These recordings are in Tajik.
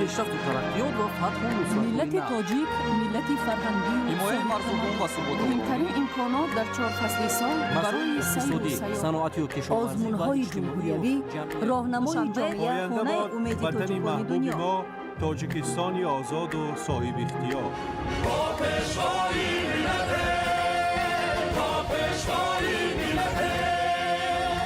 پیشرفت و ترقیات و فتح و نصرت ملت تاجیک ملت فرهنگی حمایت مردم و ثبات مهمترین امکانات در 4 فصل سال برای سیر و سیاحت، صنعتی و کشاورزی آزمون‌های جمهوریوی، راهنمای جامعه خانه امید تاجیکان دنیا. ما تاجیکستانی آزاد و صاحب اختیار.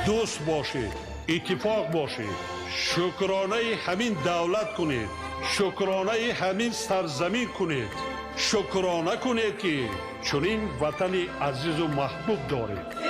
دوست باشید، اتفاق باشید، شکرانه همین دولت کنید، شکرانه همین سرزمین کنید، شکرانه کنید که چنین وطن عزیز و محبوب دارید.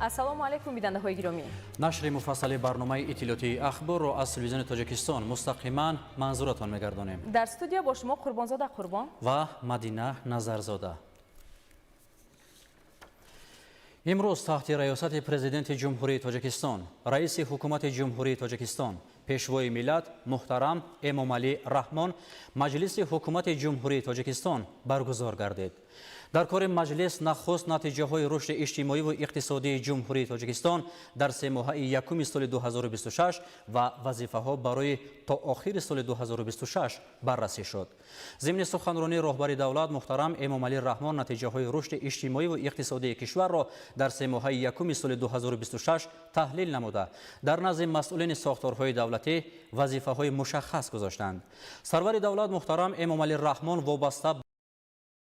السلام علیکم بیننده های گرامی. نشر مفصل برنامه اطلاعاتی اخبار را از تلویزیون تاجیکستان مستقیما منظورتان می‌گردانیم. در استودیو با شما قربانزاده قربان و مدینه نظرزاده. امروز تحت ریاست پرزیدنت جمهوری تاجیکستان، رئیس حکومت جمهوری تاجیکستان، پیشوای ملت محترم امامعلی رحمان مجلس حکومت جمهوری تاجیکستان برگزار گردید. در کار مجلس نخست نتیجه های رشد اجتماعی و اقتصادی جمهوری تاجیکستان در 3 ماهه یکم سال 2026 و وظیفه ها برای تا آخر سال 2026 بررسی شد. ضمن سخنرانی راهبر دولت محترم امامعلی رحمان نتیجه های رشد اجتماعی و اقتصادی کشور را در 3 ماهه یکم سال 2026 تحلیل نموده در نزد مسئولین ساختارهای دولتی وظیفه های مشخص گذاشتند. سرور دولت محترم امامعلی رحمان وابسته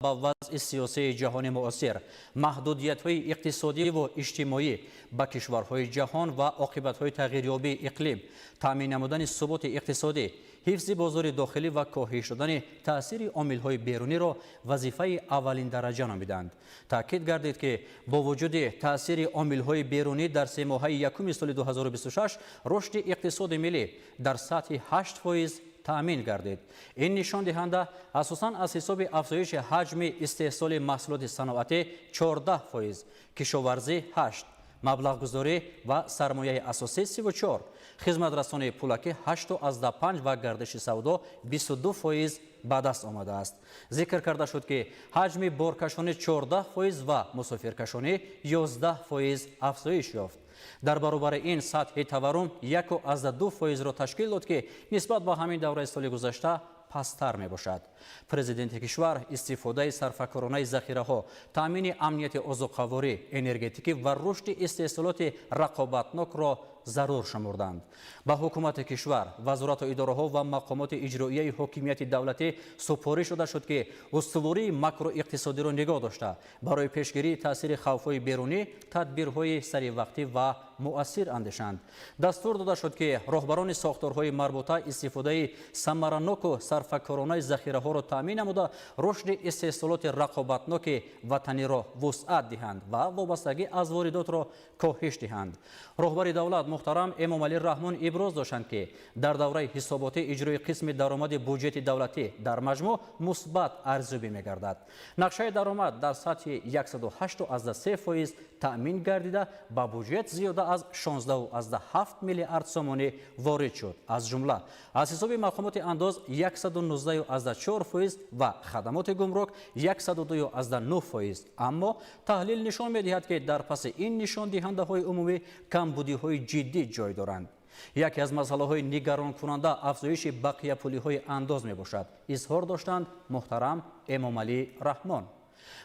با وضع سیاسی جهانی معاصر، محدودیت‌های اقتصادی و اجتماعی با کشورهای جهان و عاقبت‌های تغییریابی اقلیم، تامین نمودن ثبات اقتصادی، حفظ بازار داخلی و کاهش دادن تأثیر عامل‌های بیرونی را وظیفه اولین درجه نامیدند. تاکید گردید که با وجود تأثیر عامل‌های بیرونی در 3 ماهه یکم سال 2026 رشد اقتصاد ملی در سطح 8% تأمین گردید. این نشان دهنده اساساً از حساب افزایش حجم استحصال محصولات صنعتی 14%، کشاورزی 8%، مبلغ گذاری و سرمایه اساسی 34%، خدمت رسانی پولکی 8.5% و گردش سودا 22% به دست آمده است. ذکر کرده شد که حجم بارکشانی 14% و مسافرکشانی 11% افزایش یافت. در برابر این سطح تورم 1.2% را تشکیل داد که نسبت به همین دوره سال گذشته پستر می باشد. پرزیدنت کشور استفاده سرفکرانه ذخیره ها، تامین امنیت عضوقواری، انرژتیکی و رشد استحصالات رقابتناک را ضرور شمردند. به حکومت کشور، وزارت و اداره ها و مقامات اجرایی حاکمیت دولتی سپارش داده شد که استواری ماکرو اقتصادی را نگاه داشته برای پیشگیری تاثیر خوف‌های بیرونی تدبیرهای سریع وقتی و مؤثر اندیشند. دستور داده شد که راهبران ساختارهای مربوطه استفاده ثمرناک و سرفکرانه ذخیره ها را تامین نموده رشد استحصالات رقابتناک وطنی را وسعت دهند و وابستگی از واردات را کاهش دهند. راهبر دولت محترم امامعلی رحمان ابراز داشتند که در دوره حسابات اجرای قسم درآمد بودجت دولتی در مجموع مثبت ارزیابی می‌گردد. نقشه درآمد در سطح 108.3% تأمین گردیده با بودجت زیاده از 16.7 میلیارد سومانی وارد شد. از جمله از حساب مقامات انداز 119.4% و خدمات گمرک 102.9%. اما تحلیل نشان می‌دهد که در پس این نشان دهنده های عمومی کمبودی‌های جدی جای دارند. یکی از مسائل نگران کننده افزایش بقیه پولی‌های انداز میباشد. اظهار داشتند محترم امامعلی رحمان.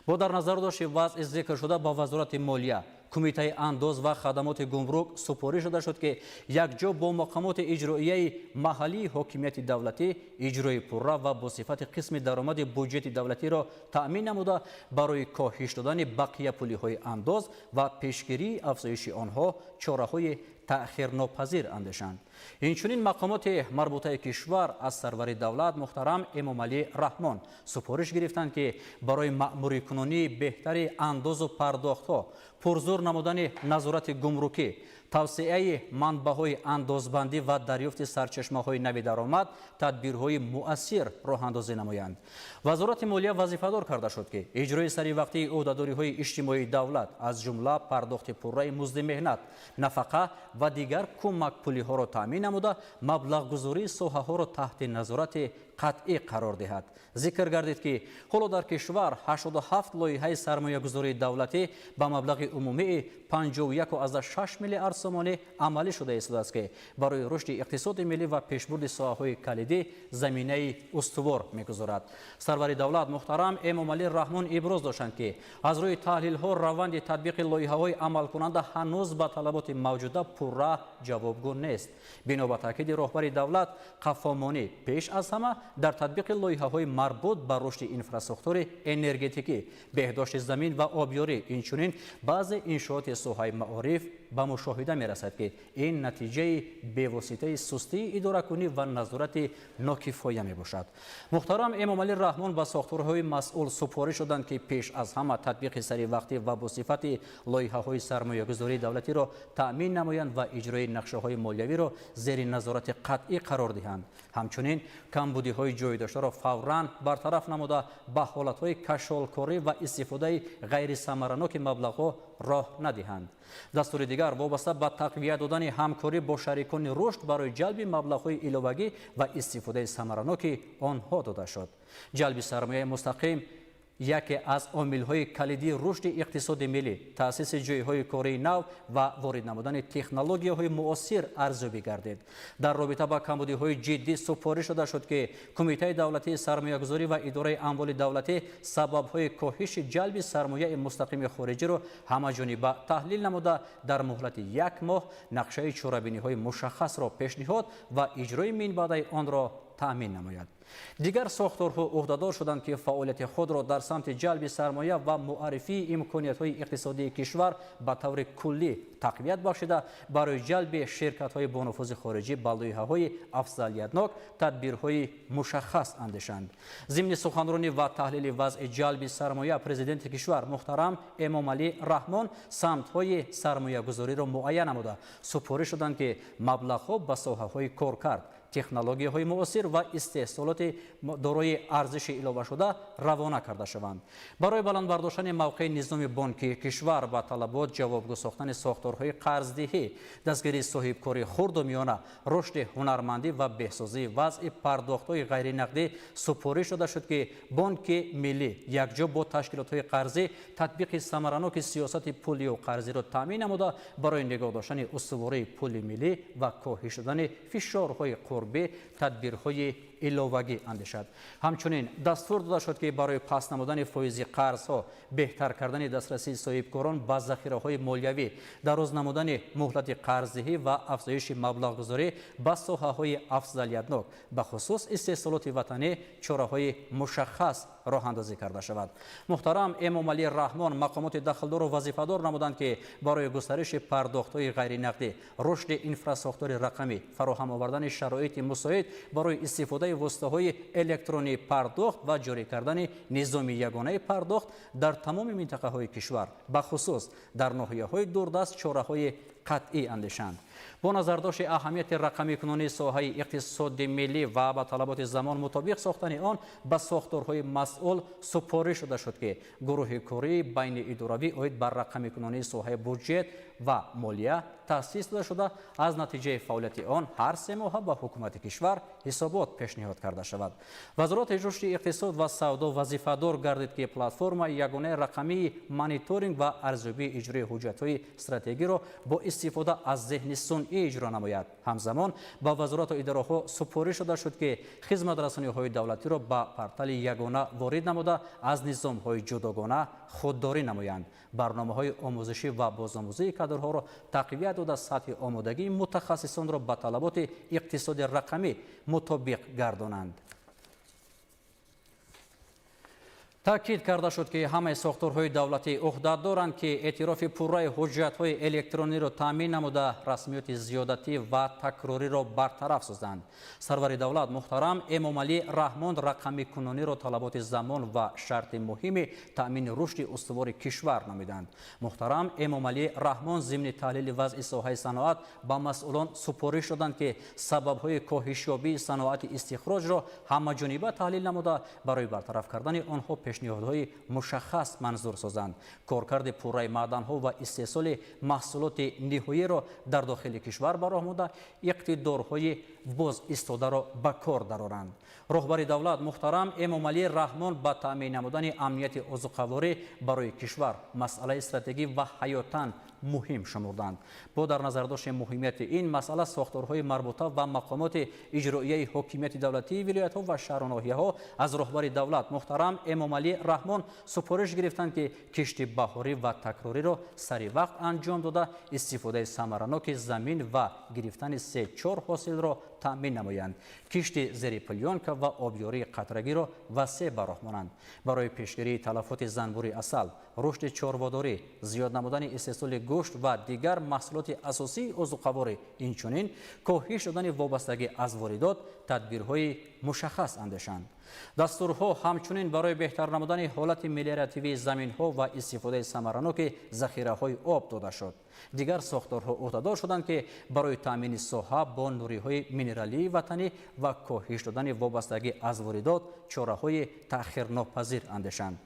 با در نظر داشت وضع ذکر شده با وزارت مالیه، کمیته انداز و خدمات گمرک سپارش داده شد که یکجا با مقامات اجرایی محلی حاکمیت دولتی اجرای پررو و با صفت قسم درآمد بودجت دولتی را تأمین نموده برای کاهش دادن بقیه پولی‌های انداز و پیشگیری افزایش آنها چاره‌های تأخیر ناپذیر اندیشند. اینچنین مقامات مربوطه کشور از سرور دولت محترم امامعلی رحمان سپارش گرفتند که برای مأموری کنونی بهتری انداز و پرداخت‌ها، پرزور نمودن نظارت گمرکی، тавсеаи манбаъҳои андозбандӣ ва дарёфти сарчашмаҳои нави даромад тадбирҳои муассир роҳандозӣ намоянд. вазорати молия вазифадор карда шуд ки иҷрои саривақтии ӯҳдадориҳои иҷтимоии давлат аз ҷумла пардохти пурраи музди меҳнат, нафақа ва дигар кӯмакпулиҳоро таъмин намуда маблағгузории соҳаҳоро таҳти назорати қатъӣ қарор диҳад. зикр гардид ки ҳоло дар кишвар 87 лоиҳаи сармоягузории давлатӣ ба маблағи умумии 51,6 миллиард сомонӣ амалӣ шуда истодааст ки барои рушди иқтисоди миллӣ ва пешбурди соҳаҳои калидӣ заминаи устувор мегузорад. сарвари давлат муҳтарам Эмомалӣ Раҳмон иброз доштанд ки аз рӯи таҳлилҳо раванди татбиқи лоиҳаҳои амалкунанда ҳанӯз ба талаботи мавҷуда пурра ҷавобгӯ нест. бино ба таъкиди роҳбари давлат, қаффомонӣ пеш аз ҳама дар татбиқи лоиҳаҳои марбут ба рушди инфраструктураи энергетикӣ, беҳдошти замин ва обёрӣ, инчунин баъзе иншооти соҳаи маориф ба мушоҳида мерасад ки ин натиҷаи бевоситаи сустии идоракунӣ ва назорати нокифоя мебошад. муҳтарам Эмомалӣ Раҳмон ба сохторҳои масъул супориш доданд ки пеш аз ҳама татбиқи саривақтӣ ва босифати лоиҳаҳои сармоягузории давлатиро таъмин намоянд ва иҷрои нақшаҳои молиявиро зери назорати қатъӣ қарор диҳанд. ҳамчунин камбудиҳои ҷойдоштаро фавран бартараф намуда ба ҳолатҳои кашолкорӣ ва истифодаи ғайрисамараноки маблағҳо роҳ надиҳанд. дастури дигар вобаста ба тақвият додани ҳамкорӣ бо шарикони рушд барои ҷалби маблағҳои иловагӣ ва истифодаи самараноки онҳо дода шуд. ҷалби сармояи мустақим яке аз омилҳои калидии рушди иқтисоди миллӣ, таъсиси ҷойҳои кории нав ва ворид намудани технологияҳои муосир арзёбӣ гардид. дар робита ба камбудиҳои ҷиддӣ супориш дода шуд ки кумитаи давлатии сармоягузорӣ ва идораи амволи давлатӣ сабабҳои коҳиши ҷалби сармояи мустақими хориҷиро ҳамаҷониба таҳлил намуда дар муҳлати 1 моҳ нақшаи чорабиниҳои мушаххасро пешниҳод ва иҷрои минбаъдаи онро таъмин намояд. дигар сохторҳо ӯҳдадор шуданд ки фаъолияти худро дар самти ҷалби сармоя ва муаррифии имкониятҳои иқтисодии кишвар ба таври куллӣ тақвият бахшида барои ҷалби ширкатҳои бонуфузи хориҷӣ ба лоиҳаҳои афзалиятнок тадбирҳои мушаххас андешанд. зимни суханронӣ ва таҳлили вазъи ҷалби сармоя президенти кишвар муҳтарам Эмомалӣ Раҳмон самтҳои сармоягузориро муайян намуда супориш доданд ки маблағҳо ба соҳаҳои коркард, технологияҳои муосир ва истеҳсолоти дорои арзиши иловашуда равона карда шаванд. барои баландбардоштани мавқеи низоми бонкии кишвар ба талабот ҷавобгӯ сохтани сохторҳои қарздиҳӣ, дастгирии соҳибкории хурду миёна, рушди ҳунармандӣ ва беҳсозии вазъи пардохтҳои ғайринақдӣ супориш дода шуд ки бонки миллӣ якҷо бо ташкилотҳои қарзӣ татбиқи самараноки сиёсати пулию қарзиро таъмин намуда барои нигоҳ доштани устувории пули миллӣ ва коҳиш додани фишорҳои тадбирҳои иловагӣ андешад. ҳамчунин дастур дода шуд ки барои паст намудани фоизи қарзҳо, беҳтар кардани дастрасии соҳибкорон ба захираҳои молиявӣ, дароз намудани муҳлати қарздиҳӣ ва афзоиши маблағгузорӣ ба соҳаҳои афзалиятнок, ба хусус истеҳсолоти ватанӣ чораҳои мушаххас роҳандозӣ карда шавад. муҳтарам Эмомалӣ Раҳмон мақомоти дахлдору вазифадор намуданд ки барои густариши пардохтҳои ғайринақдӣ, рушди инфраструктураи рақамӣ, фароҳам овардани шароити мусоид барои истифодаи воситаҳои электронии пардохт ва ҷорӣ кардани низоми ягонаи пардохт дар тамоми минтақаҳои кишвар, ба хусус дар ноҳияҳои дурдаст чораҳои қатъӣ андешанд. бо назардошти аҳамияти рақамикунонии соҳаи иқтисоди миллӣ ва ба талаботи замон мутобиқ сохтани он ба сохторҳои масъул супориш дода шуд ки гурӯҳи кории байни идоравӣ оид ба рақамикунонии соҳаи буҷет ва молия таъсис дода шуда аз натиҷаи фаъолияти он ҳар 3 моҳа ба ҳукумати кишвар ҳисобот пешниҳод карда шавад. вазороти рушди иқтисод ва савдо вазифадор гардид ки платформаи ягонаи рақамии мониторинг ва арзёбии иҷрои ҳуҷҷатҳои стратегиро бо истифода аз зеҳни сунъӣ иҷро намояд. ҳамзамон ба вазорату идораҳо супориш дода шуд ки хизматрасониҳои давлатиро ба портали ягона ворид намуда аз низомҳои ҷудогона худдорӣ намоянд. барномаҳои омӯзишӣ ва бозомӯзии кадрҳоро тақвият дода сатҳи омодагии мутахассисонро ба талаботи иқтисоди рақамӣ мутобиқ гардонанд. تأکید کرده شد که همه ساختارهای دولتی عهده دارند که اعتراف پوررای حجت‌های الکترونی را تامین نموده رسمیت زیادتی و تکراری را برطرف سازند. سرور دولت محترم امامعلی رحمان رقمی کنونی را طلبات زمان و شرط مهم تامین رشد استوار کشور نامیدند. محترم امامعلی رحمان ضمن تحلیل وضع ساحه صنعت با مسئولان سپارش دادند که سبب‌های کاهش یابی صنعت استخراج را همه‌جانبه تحلیل نموده برای برطرف کردن آنها پیشنهادهای مشخص منظور سازند. کارکرد پوررای معدن‌ها و استحصال محصولات نهایی را در داخل کشور به راه نموده اقتدارهای باز ایستاده را به کار درآورند. رهبر دولت محترم امامعلی رحمان با تامین نمودن امنیت عضوقواری برای کشور مسئله استراتژی و حیاتاً مهم شمردند. با در نظر داشتن مهمیت این مسئله ساختارهای مربوطه و مقامات اجرایی حکومت دولتی ولایت‌ها و شهر و ناحیه‌ها از رهبر دولت محترم امامعلی رحمان سپارش گرفتند که کشت بهاری و تکراری را سریع وقت انجام داده استفاده ثمرناک زمین و گرفتن 3-4 حاصل را تامین نمایند. کشت زیر پلیانکا و آبیاری قطرگی را وسیع به راه مانند. برای پیشگیری تلفات زنبوری عسل، رشد چارواداری، زیاد نمودن استحصال گوشت و دیگر محصولات اساسی عضوقواری، اینچنین کاهش دادن وابستگی از واردات تدبیرهای مشخص اندیشند. دستورها همچنین برای بهتر نمودن حالت ملیارتیوی زمین‌ها و استفاده ثمرناک ذخیره‌های آب داده شد. دیگر ساختارها عهده‌دار شدند که برای تامین ساحه با نوری‌های مینرالی وطنی و کاهش دادن وابستگی از واردات چاره‌های تأخیرناپذیر اندیشند.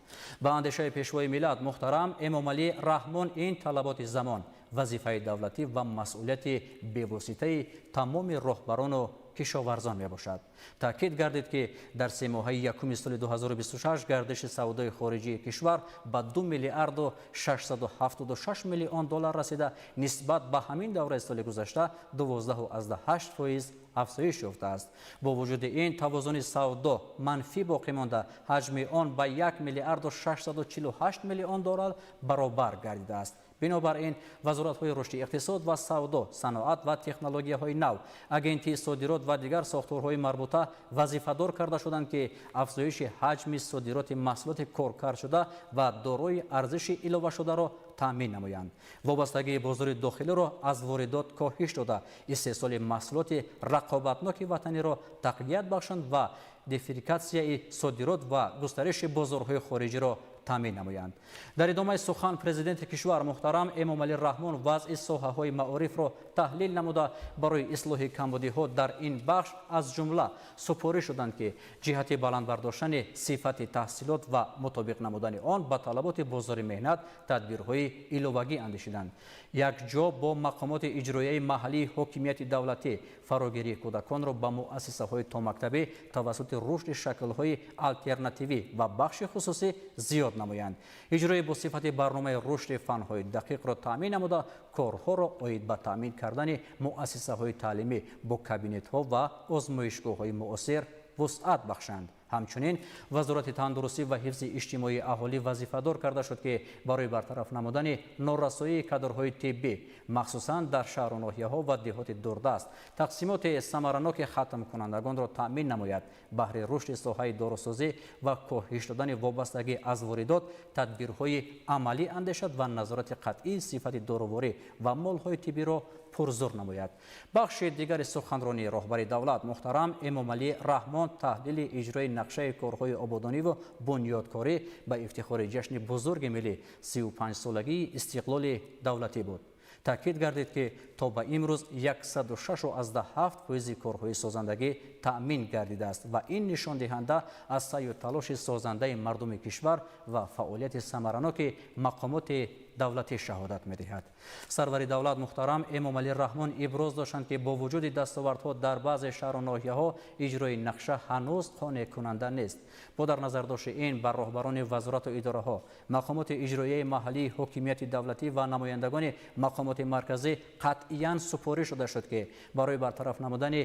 با اندیشه پیشوای ملت محترم امامعلی رحمان این طلبات زمان، وظیفه دولتی و مسئولیت بی‌واسطه تمام راهبران و کشاورزان می باشد. تأکید گردید که در 3 ماهه یکم سال 2026 گردش سودای خارجی کشور به 2 میلیارد و 676 میلیون دلار رسیده نسبت به همین دوره سال گذشته 12.8% افزایش یافته است. با وجود این توازن سودا منفی باقی مانده حجم آن به 1 میلیارد و 648 میلیون دلار برابر گردیده است. بنابراین وزارت‌های رشد اقتصاد و سودا، صنعت و تکنولوژی‌های نو، اگنتی صادرات و دیگر ساختارهای مربوطه وظیفه‌دار کرده شدند که افزایش حجم صادرات محصولات کارکرد شده و دارای ارزش علاوه شده را تامین نمایند. وابستگی بازار داخلی را از واردات کاهش داده، استحصال محصولات رقابتناک وطنی را تقویت بخشند و دیورسیفیکاسیون صادرات و گسترش بازارهای خارجی را تامین نمایند. در ادامه سخن پرزیدنت کشور محترم امامعلی رحمان وضع ساحه‌های معارف را تحلیل نموده برای اصلاح کمبودی‌ها در این بخش از جمله سپارش شدند که جهت بلند برداشتن صفت تحصیلات و مطابق نمودن آن با طلبات بازار مهنت تدبیرهای علاوه‌ای اندیشیدند. یک جا با مقامات اجرایی محلی حکومت دولتی فراگیری کودکان را به مؤسسه‌های تا مکتبی توسط رشد شکل‌های آلترناتیوی و بخش خصوصی زیاد نمایند. اجرای با صفت برنامه رشد فن‌های دقیق را تامین نموده کارها را عاید به تامین کردن مؤسسه‌های تعلیمی با کابینت‌ها و آزمایشگاه‌های معاصر وسعت بخشند. همچنین وزارت تندرستی و حفظ اجتماعی اهالی وظیفه‌دار کرده شد که برای برطرف نمودن نارسایی کادرهای طبی مخصوصاً در شهر و ناحیه‌ها و دهات دوردست تقسیمات ثمرناک ختم کنندگان را تامین نماید. بهره رشد ساحه داروسازی و کاهش دادن وابستگی از واردات تدبیرهای عملی اندیشد و نظارت قطعی صفت داروواری و مال‌های طبی را پرزور نماید. بخش دیگر سخنرانی رهبر دولت محترم امامعلی رحمان تحلیل اجرای نقشه کارهای آبادانی و بنیادکاری به افتخار جشن بزرگ ملی 35 سالگی استقلال دولتی بود. تأکید گردید که تا به امروز 106.7% کارهای سازندگی تأمین گردیده است و این نشان دهنده از سعی و تلاش سازنده مردم کشور و فعالیت ثمرناک مقامات دولتی شهادت می‌دهد. سرور دولت محترم امامعلی رحمان ابراز داشتند که با وجود دستاوردها در بعض شهر و ناحیه‌ها اجرای نقشه هنوز قانع کننده نیست. با در نظر داشت این بر راهبران وزارت و اداره‌ها، مقامات اجرایی محلی، حکومت دولتی و نمایندگان مقامات مرکزی قطعاً سپارش شده شد که برای برطرف نمودن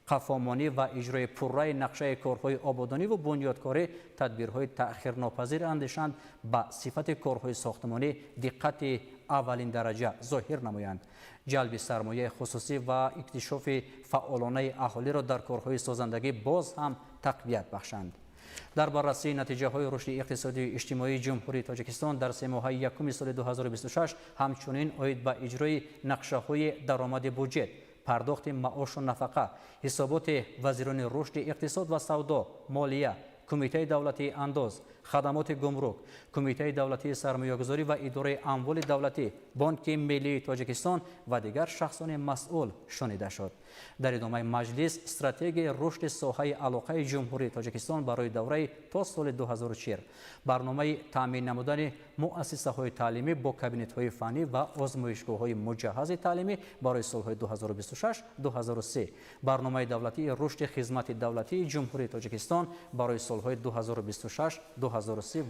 قفامانی و اجرای پررای نقشه کارهای آبادانی و بنیادکاری تدبیرهای تأخیرناپذیر اندیشند به صفت کارهای ساختمانی دقت اولین درجه ظاهر نمایند. جلب سرمایه خصوصی و اکتشاف فعالانه اهالی را در کارهای سازندگی باز هم تقویت بخشند. در بررسی نتیجه های رشد اقتصادی و اجتماعی جمهوری تاجیکستان در 3 ماه یکم سال 2026 همچنین اید به اجرای نقشه های درآمد بودجه، پرداخت معاش و نفقه، حسابات وزیران رشد اقتصاد و سودا، مالیه، کمیته دولتی انداز، خدمات گمرک، کمیته دولتی سرمایه‌گذاری و اداره اموال دولتی، بانک ملی تاجیکستان و دیگر شخصان مسئول شنیده شد. در ادامه مجلس استراتژی رشد ساحه علاقه جمهوری تاجیکستان برای دوره تا سال 2040 برنامه تامین نمودن مؤسسه‌های تعلیمی با کابینت‌های فنی و آزمایشگاه‌های مجهز تعلیمی برای سال‌های 2026-2030 برنامه دولتی رشد خدمات دولتی جمهوری تاجیکستان برای سال‌های 2026-2030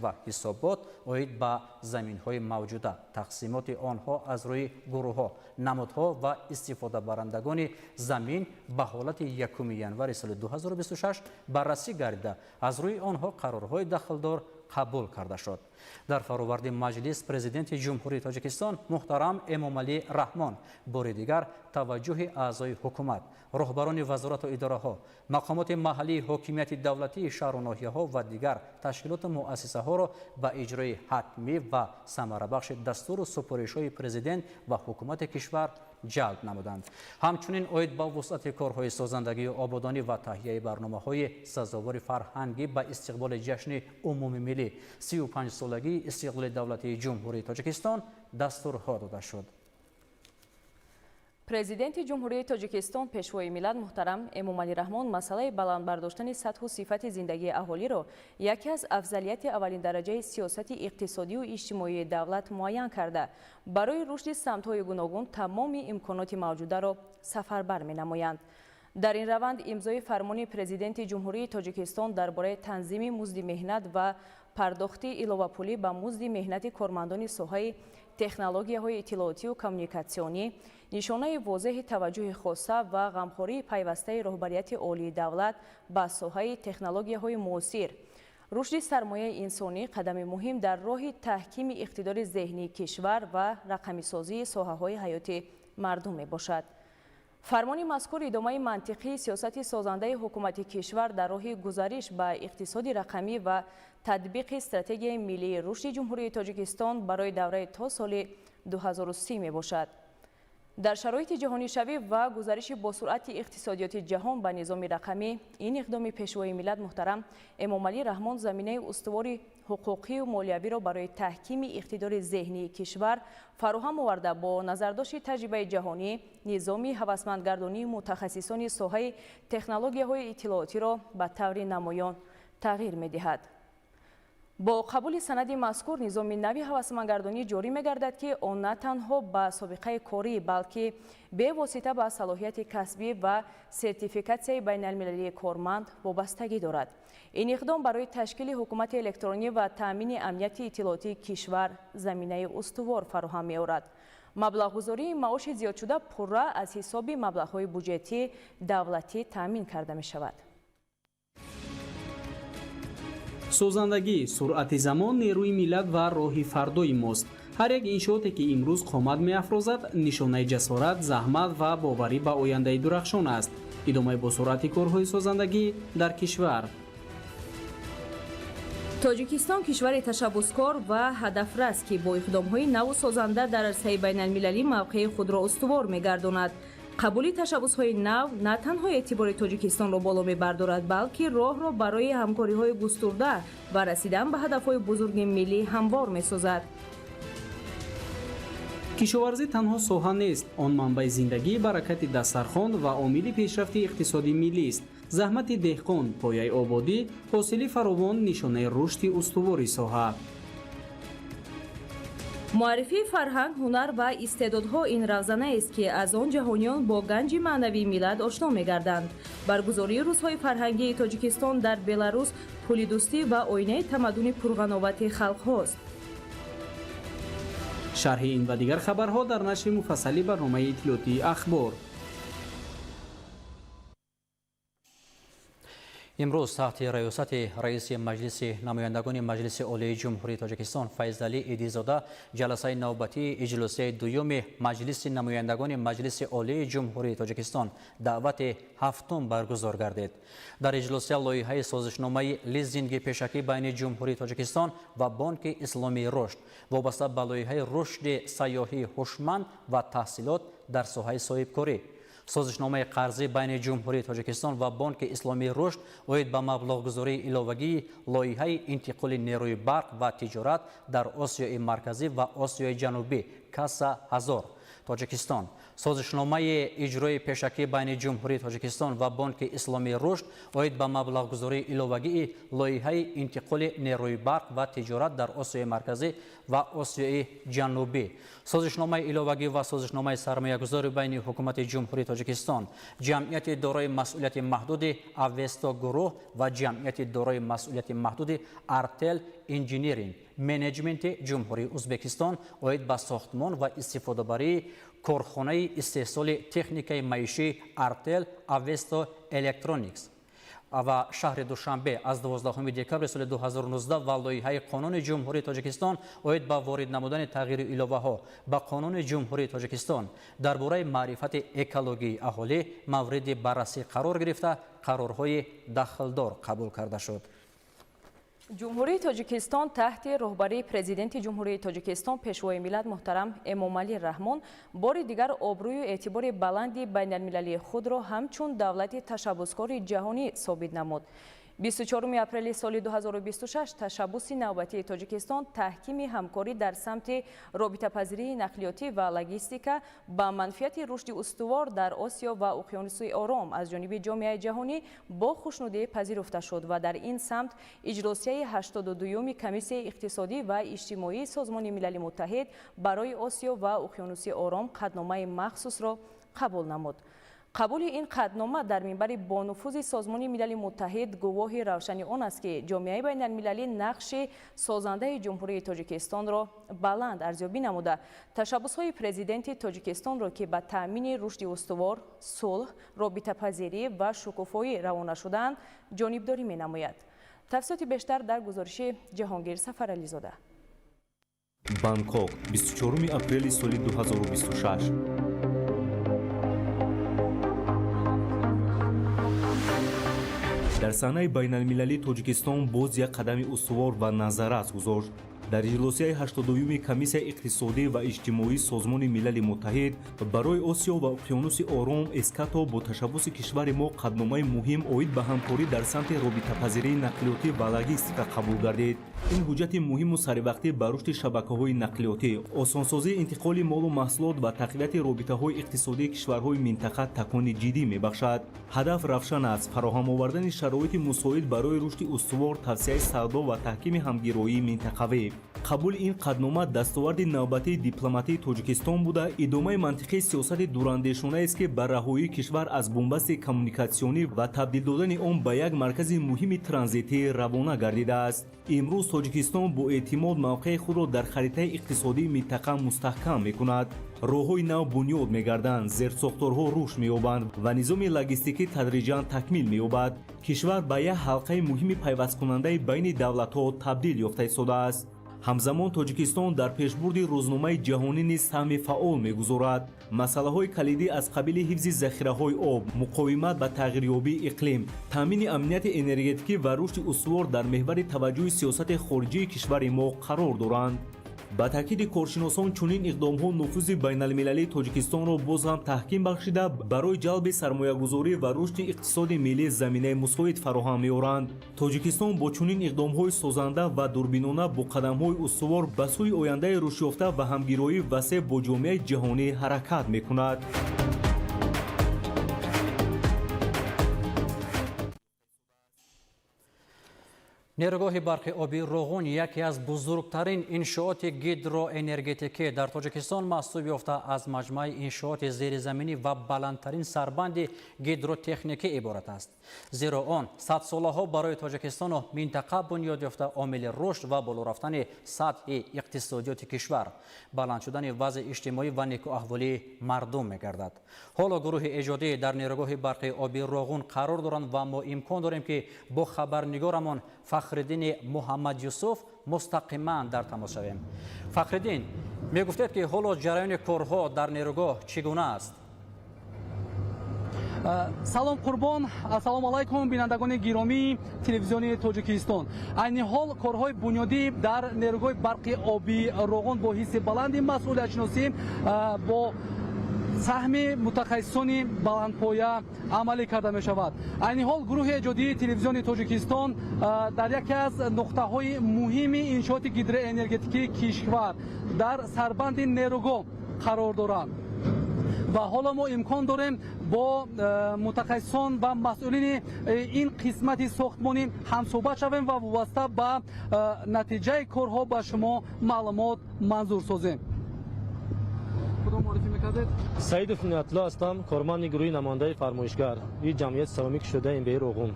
و حسابات اید به زمین‌های موجوده، تقسیمات آنها از روی گروه‌ها، نمادها و استفاده برندگان زمین به حالت 1 ینور سال 2026 بررسی گردیده از روی آنها قرارهای دخلدار قبول کرده شد. در فرآورد مجلس پرزیدنت جمهوری تاجیکستان محترم امامعلی رحمان بار دیگر توجه اعضای حکومت، رهبران وزارت و اداره ها، مقامات محلی حاکمیت دولتی شهر و ناحیه ها و دیگر تشکیلات و مؤسسه ها را به اجرای حتمی و ثمره بخش دستور و سپارش های پرزیدنت و حکومت کشور جلب نمودند. همچنین اید با وسعت کارهای سازندگی و آبادانی و تهیه برنامه‌های سزاوار فرهنگی به استقبال جشن عمومی ملی 35 سالگی استقلال دولتی جمهوری تاجیکستان دستورها داده شد. президенти ҷумҳурии тоҷикистон пешвои миллат муҳтарам эмомалӣ раҳмон масъалаи баландбардоштани сатҳу сифати зиндагии аҳолиро яке аз афзалияти аввалиндараҷаи сиёсати иқтисодию иҷтимоии давлат муайян карда барои рушди самтҳои гуногун тамоми имконоти мавҷударо сафарбар менамоянд. дар ин раванд имзои фармони президенти ҷумҳурии тоҷикистон дар бораи танзими музди меҳнат ва пардохти иловапулӣ ба музди меҳнати кормандони соҳаи технологияҳои иттилоотию коммуникатсионӣ нишонаи возеҳи таваҷҷӯҳи хоса ва ғамхории пайвастаи роҳбарияти олии давлат ба соҳаи технологияҳои муосир, рушди сармояи инсонӣ қадами муҳим дар роҳи таҳкими иқтидори зеҳнии кишвар ва рақамисозии соҳаҳои ҳаёти мардум мебошад. фармони мазкур идомаи мантиқии сиёсати созандаи ҳукумати кишвар дар роҳи гузариш ба иқтисоди рақамӣ ва татбиқи стратегияи миллии рушди ҷумҳурии тоҷикистон барои давраи то соли 2030 мебошад. дар шароити ҷаҳонишавӣ ва гузариши босуръати иқтисодиёти ҷаҳон ба низоми рақамӣ ин иқдоми пешвои миллат муҳтарам эмомалӣ раҳмон заминаи устувори ҳуқуқию молиявиро барои таҳкими иқтидори зеҳнии кишвар фароҳам оварда бо назардошти таҷрибаи ҷаҳонӣ низоми ҳавасмандгардонии мутахассисони соҳаи технологияҳои иттилоотиро ба таври намоён тағйир медиҳад. бо қабули санади мазкур низоми нави ҳавасмандгардонӣ ҷорӣ мегардад ки он на танҳо ба собиқаи корӣ балки бевосита ба салоҳияти касбӣ ва сертификатсияи байналмилалии корманд вобастагӣ дорад. ин иқдом барои ташкили ҳукумати электронӣ ва таъмини амнияти иттилоотии кишвар заминаи устувор фароҳам меорад. маблағгузории маоши зиёдшуда пурра аз ҳисоби маблағҳои буҷетӣ давлатӣ таъмин карда мешавад. созандагӣ, суръати замон, нерӯи миллат ва роҳи фардои мост. ҳар як иншооте ки имрӯз қомат меафрозад нишонаи ҷасорат, заҳмат ва боварӣ ба ояндаи дурахшон аст. идомаи бо суръати корҳои созандагӣ дар кишвар. тоҷикистон кишвари ташаббускор ва ҳадафрас ки бо иқдомҳои наву созанда дар арсаи байналмилалӣ мавқеи худро устувор мегардонад. қабули ташаббусҳои нав на танҳо эътибори тоҷикистонро боло мебардорад, балки роҳро барои ҳамкориҳои густурда ва расидан ба ҳадафҳои бузурги миллӣ ҳамвор месозад. кишоварзӣ танҳо соҳа нест, он манбаи зиндагӣ, баракати дастархон ва омили пешрафти иқтисоди миллист. заҳмати деҳқон, пояи ободӣ, ҳосили фаровон нишонаи рушди устувори соҳа. муаррифии фарҳанг, ҳунар ва истеъдодҳо ин равзанаест ки аз он ҷаҳониён бо ганҷи маънавии миллат ошно мегарданд. баргузории рӯзҳои фарҳангии тоҷикистон дар беларус пули дӯстӣ ва оинаи тамаддуни пурғановати халқҳост. шарҳи ин ва дигар хабарҳо дар нашри муфассали барномаи иттилоотии ахбор. امروز تحت ریاست رئیس مجلس نمایندگان مجلس عالی جمهوری تاجیکستان فیضعلی ایدیزاده جلسه نوبتی اجلاسی دوم مجلس نمایندگان مجلس عالی جمهوری تاجیکستان دعوت هفتم برگزار گردید. در اجلاس لایحه سازشنامه لیزینگ پیشکی بین جمهوری تاجیکستان و بانک اسلامی رشد وابسته به لایحه رشد سیاحی هوشمند و تحصیلات در ساحه صاحبکاری، سازشنامه قرضی بین جمهوری تاجیکستان و بانک اسلامی رشد اوید به مبلغ‌گذاری علاوگی لایحه انتقال نیروی برق و تجارت در آسیای مرکزی و آسیای جنوبی کاسا 1000 تاجیکستان، سازشنامه اجرای پیشکی بین جمهوری تاجیکستان و بانک اسلامی رشد اوید به مبلغ‌گذاری علاوگی لایحه انتقال نیروی برق و تجارت در آسیای مرکزی و آسیای جنوبی، سازشنامه علاوگی و سازشنامه سرمایه‌گذاری بین حکومت جمهوری تاجیکستان، جمعیت دارای مسئولیت محدود اوستا گروه و جمعیت دارای مسئولیت محدود ارتل انجینیرینگ منیجمنت جمهوری ازبکستان اوید به ساختمان و استفاده بری کارخانه استحصال تکنیک معیشی ارتل اوستا الکترونیکس و شهر دوشنبه از 12 دکبر سال 2019 و لایحه قانون جمهوری تاجیکستان اوید با وارد نمودن تغییر علاوه ها به قانون جمهوری تاجیکستان درباره معرفت اکولوژی اهالی مورد بررسی قرار گرفته قرارهای دخلدار قبول کرده شد. جمهوری تاجیکستان تحت رهبری پرزیدنت جمهوری تاجیکستان پیشوای ملت محترم امامعلی رحمان بار دیگر آبروی و اعتبار بلندی بین المللی خود را همچون دولت تشبثکار جهانی ثابت نمود. 24 اپریل سال 2026 تشبث نوبتی تاجیکستان تحکیم همکاری در سمت رابطه‌پذیری نقلیاتی و لوجستیک با منفعت رشد استوار در آسیا و اقیانوس آرام از جانب جامعه جهانی با خوشنودی پذیرفته شد و در این سمت اجراسیه 82 کمیسیون اقتصادی و اجتماعی سازمان ملل متحد برای آسیا و اقیانوس آرام قطعنامه مخصوص را قبول نمود. قبول این قطعنامه در منبر با نفوذ سازمان ملل متحد گواه روشن آن است که جامعه بین المللی نقش سازنده جمهوری تاجیکستان را بلند ارزیابی نموده تشبث‌های پرزیدنت تاجیکستان را که به تأمین رشد استوار، صلح، رابطه‌پذیری و شکوفایی روانه شدند جانبداری می‌نماید. تفصیلات بیشتر در گزارش جهانگیر سفرعلیزاده. بانکوک 24 اپریل سال 2026. در صحنه بین المللی تاجیکستان باز یک قدم استوار و نظارت گذاشت. در اجلاسی 82 کمیسیون اقتصادی و اجتماعی سازمان ملل متحد برای آسیا و اقیانوس آرام اسکاتو با تشبث کشور ما قطعنامه مهم اوید به همکاری در سمت رابطه‌پذیری نقلیاتی و لوجستیک قبول گردید. این حجت مهم و سریوقتی به رشد شبکه‌های نقلیاتی، آسانسازی انتقال مال و محصولات و تقویت رابطه‌های اقتصادی کشورهای منطقه تکان جدی می‌بخشد. هدف روشن است: فراهم آوردن شرایط مساعد برای رشد استوار، توسعه سودا و تحکیم همگرایی منطقوی. قبول این قطعنامه دستاورد نوبتی دیپلماتی تاجیکستان بوده ادامه منطقه سیاست دوراندیشانه است که بر رهایی کشور از بنبست کمونیکاسیونی و تبدیل دادن آن به یک مرکز مهم ترانزیتی روانه گردیده است. امروز تاجیکستان با اعتماد موقع خود را در خریطه اقتصادی منطقه مستحکم می‌کند. راه‌های نو بنیاد می‌گردند، زیرساختارها رشد می‌یابند و نظام لوجستیکی تدریجاً تکمیل می‌یابد. کشور به یک حلقه مهم پیوست کننده بین دولت‌ها تبدیل یافته ایستاده است. همزمان تاجیکستان در پیشبرد روزنامه جهانی نیز سهم فعال می‌گذارد. مسائل کلیدی از قبیل حفظ ذخیره‌های آب، مقاومت به تغییریابی اقلیم، تامین امنیت انرژتیکی و رشد استوار در محور توجه سیاست خارجی کشور ما قرار دارند. با تاکید کارشناسان چنین اقدام‌ها نفوذ بین‌المللی تاجیکستان را باز هم تحکیم بخشیده برای جلب سرمایه‌گذاری و رشد اقتصاد ملی زمینه مساعد فراهم می‌آورند. تاجیکستان با چنین اقدام‌های سازنده و دوربینانه با قدم‌های استوار به سوی آینده رشد یافته و همگرایی وسیع با جامعه جهانی حرکت می‌کند. نیروگاه برق آبی روغون یکی از بزرگترین انشاءات گیدروانرژتیکی در تاجیکستان محسوب یافته از مجموعه انشاءات زیرزمینی و بلندترین سربند گیدروتکنیکی عبارت است. زیرا آن 100 سالها برای تاجیکستان و منطقه بنیاد یافته عامل رشد و بالا رفتن سطح اقتصادیات کشور، بلند شدن وضع اجتماعی و نیکواحوالی مردم می‌گردد. حالا گروه ایجادی در نیروگاه برق آبی روغون قرار دارند و ما امکان داریم که با خبرنگارمان فخرالدین محمد یوسف مستقیما در تماس شویم. فخرالدین، میگفتید که حالا جریان کارها در نیروگاه چگونه است؟ салом қурбон, ассалому алайкум бинандагони гиромии телевизиони Тоҷикистон. Айни ҳол корҳои бунёдӣ дар нерӯгоҳи барқи оби роғон бо ҳисси баланди масъулиятшиносӣ бо саҳми мутахассисони баландпоя амалӣ карда мешавад. Айни ҳол гурӯҳи эҷодии телевизиони Тоҷикистон дар яке аз нуқтаҳои муҳими иншооти гидроэнергетикии кишвар дар сарбанди нерӯгоҳ қарор дорад. و حالا ما امکان داریم با متخصصان و مسئولین این قسمت ساختمانی همصحبت شویم و وابسته به نتیجه کارها به شما معلومات منظور سازیم. کدام معرفی میکردید؟ سعید نعتلا هستم، کارمند گروه نماینده فرمایشگر این جمعیت سرامیک شده این به روغون.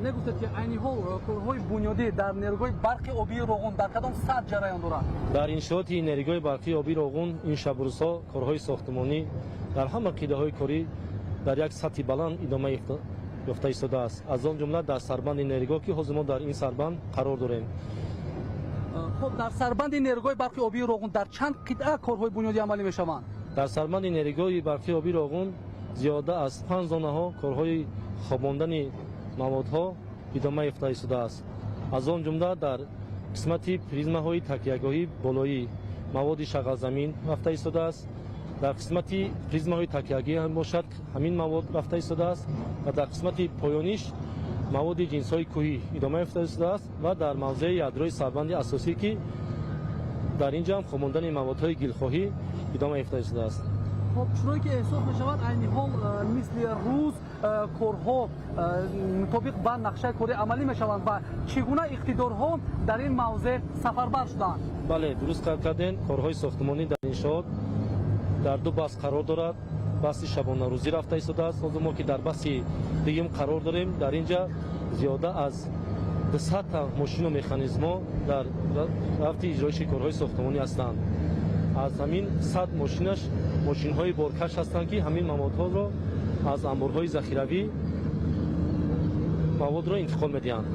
نگفتید که عینی ها کارهای بنیادی در نیروگاه برق آبی روغون در کدام سطح جریان دارند؟ در انشاءات نیروگاه برق آبی روغون این شب و روزها کارهای ساختمانی در همه قیده های کاری در یک سطح بلند ادامه یافته ایستاده است. از آن جمله در سربند نیروگاه که حاضر ما در این سربند قرار داریم. خب در سربند نیروگاه برق آبی روغون در چند قطعه کارهای بنیادی عملی میشوند؟ در سربند نیروگاه برق آبی روغون زیاده از 5 زونه ها کارهای خواباندن موادها ادامه یافته ایستاده است. از آن جمله در قسمت پریزما های تکیه‌گاهی بالایی مواد شغل زمین رفته ایستاده است. در قسمت پریزما های تکیه‌گاهی هم باشد همین مواد رفته ایستاده است و در قسمت پایانیش مواد جنس های کوهی ادامه یافته ایستاده است و در موضع یادروی سربند اساسی که در اینجا هم خواباندن موادهای گلخواهی ادامه یافته ایستاده است. خب چرایی که احساس می‌شود عینی حال مثل روز کارها مطابق با نقشه کاری عملی می‌شوند و چگونه اقتدارها در این موضع سفربر شدند؟ بله درست کردین. کارهای ساختمانی در انشاءات در دو بخش قرار دارد. بخش شبانه روزی رفته ایستاده است. ما که در بخش دیگه قرار داریم. در اینجا زیاده از 200 تا ماشین و مکانیزم‌ها در رفت اجرای کارهای ساختمانی هستند. از همین 100 ماشینش ماشین‌های بارکش هستند که همین موادها را از انبارهای ذخیروی مواد را انتقال می‌دهند.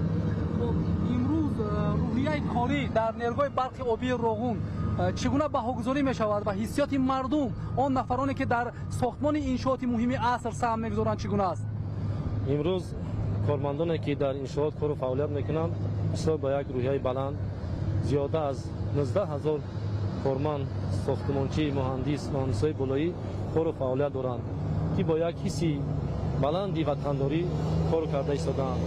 امروز روحیه کاری در نیروگاه برق آبی روغون چگونه بهاگذاری می‌شود و حسیات مردم آن نفرانی که در ساختمان انشاءات مهمی عصر سهم می‌گذارند چگونه است؟ امروز کارمندانی که در انشاءات کار و فعالیت می‌کنند بسیار با یک روحیه بلند زیاده از 19000 کارمند، ساختمانچی، مهندسای بالایی کار و فعالیت دارند که با یک حسی بلندی وطنداری کار کرده ایستادند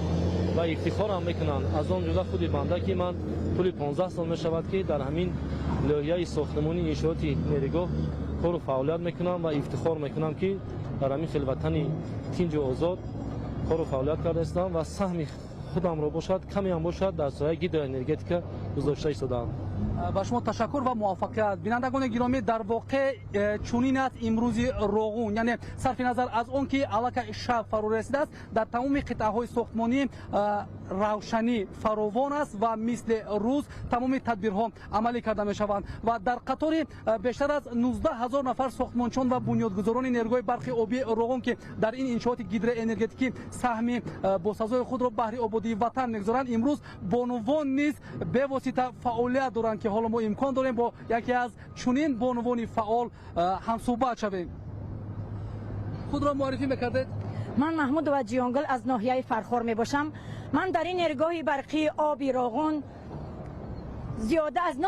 و افتخار هم میکنند. از آن جدا خود بنده که من طول 15 سال میشود که در همین لایحه ساختمانی انشاءات نیروگاه کار و فعالیت میکنم و افتخار میکنم که در همین خلوتن تنج و آزاد کار و فعالیت کرده هستم و سهم خودم را باشد کمی هم باشد در سایه گیدروانرژتیک گذاشته ایستادم. با شما تشکر و موفقیت. بینندگان گرامی، در واقع چنین است امروز روغون، یعنی صرف نظر از اون که علاقه شب فرو رسیده است در تمام قطعه های ساختمانی روشنی فراوان است و مثل روز تمام تدبیرها عملی کرده می شوند و در قطار بیشتر از 19000 نفر ساختمانچان و بنیادگذاران نیروگاه برق آبی روغون که در این انشاءات گیدروانرژتیکی سهم باسازی خود را بهره آبادی وطن می‌گذارند امروز بانوان نیز به واسطه فعالیت دارند که حالا ما امکان داریم با یکی از چنین بانوان فعال هم صحبت شویم. خود را معرفی می‌کردید؟ من محمود وجیانگل از ناحیه فرخار می باشم. من در این نیروگاه برقی آبی روغون زیاده از 9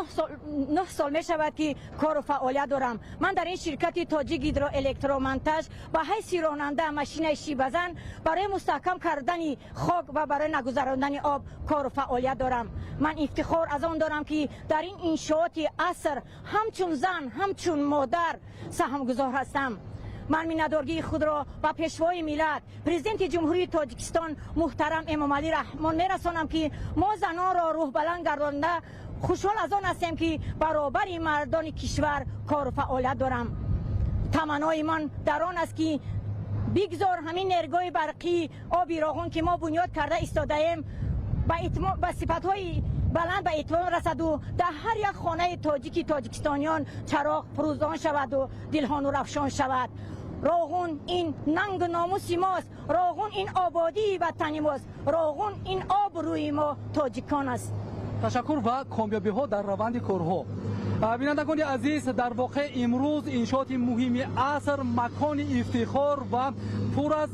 سال می شود که کار و فعالیت دارم. من در این شرکت تاجیک هیدرو الکترومنتاژ و حیث راننده ماشین شیبزن برای مستحکم کردن خاک و برای نگذراندن آب کار و فعالیت دارم. من افتخار از آن دارم که در این انشاءات عصر همچون زن همچون مادر سهمگذار هستم. من minnatdorgii خود را به پیشوای ملت پرزیدنت جمهوری تاجیکستان محترم امامعلی رحمان میرسانم که ما زنان را روح بلند گردانده خوشحال از آن هستیم که برابر مردان کشور کار و فعالیت دارم. تمنای من در آن است که بگذار همین نیروی برقی آبی راغون که ما بنیاد کرده ایستاده ایم به صفت‌های بلند به اتمام رسد و در هر یک خانه تاجیکستانیان چراغ فروزان شود و دلها نورافشان شود. راغون این ننگ ناموس ماست، راغون این آبادی وطن ماست، راغون این آب روی ما تاجیکان است. تشکر و کامیابی ها در روند کارها. بینندگان عزیز، در واقع امروز انشاءات مهمی عصر مکان افتخار و پر از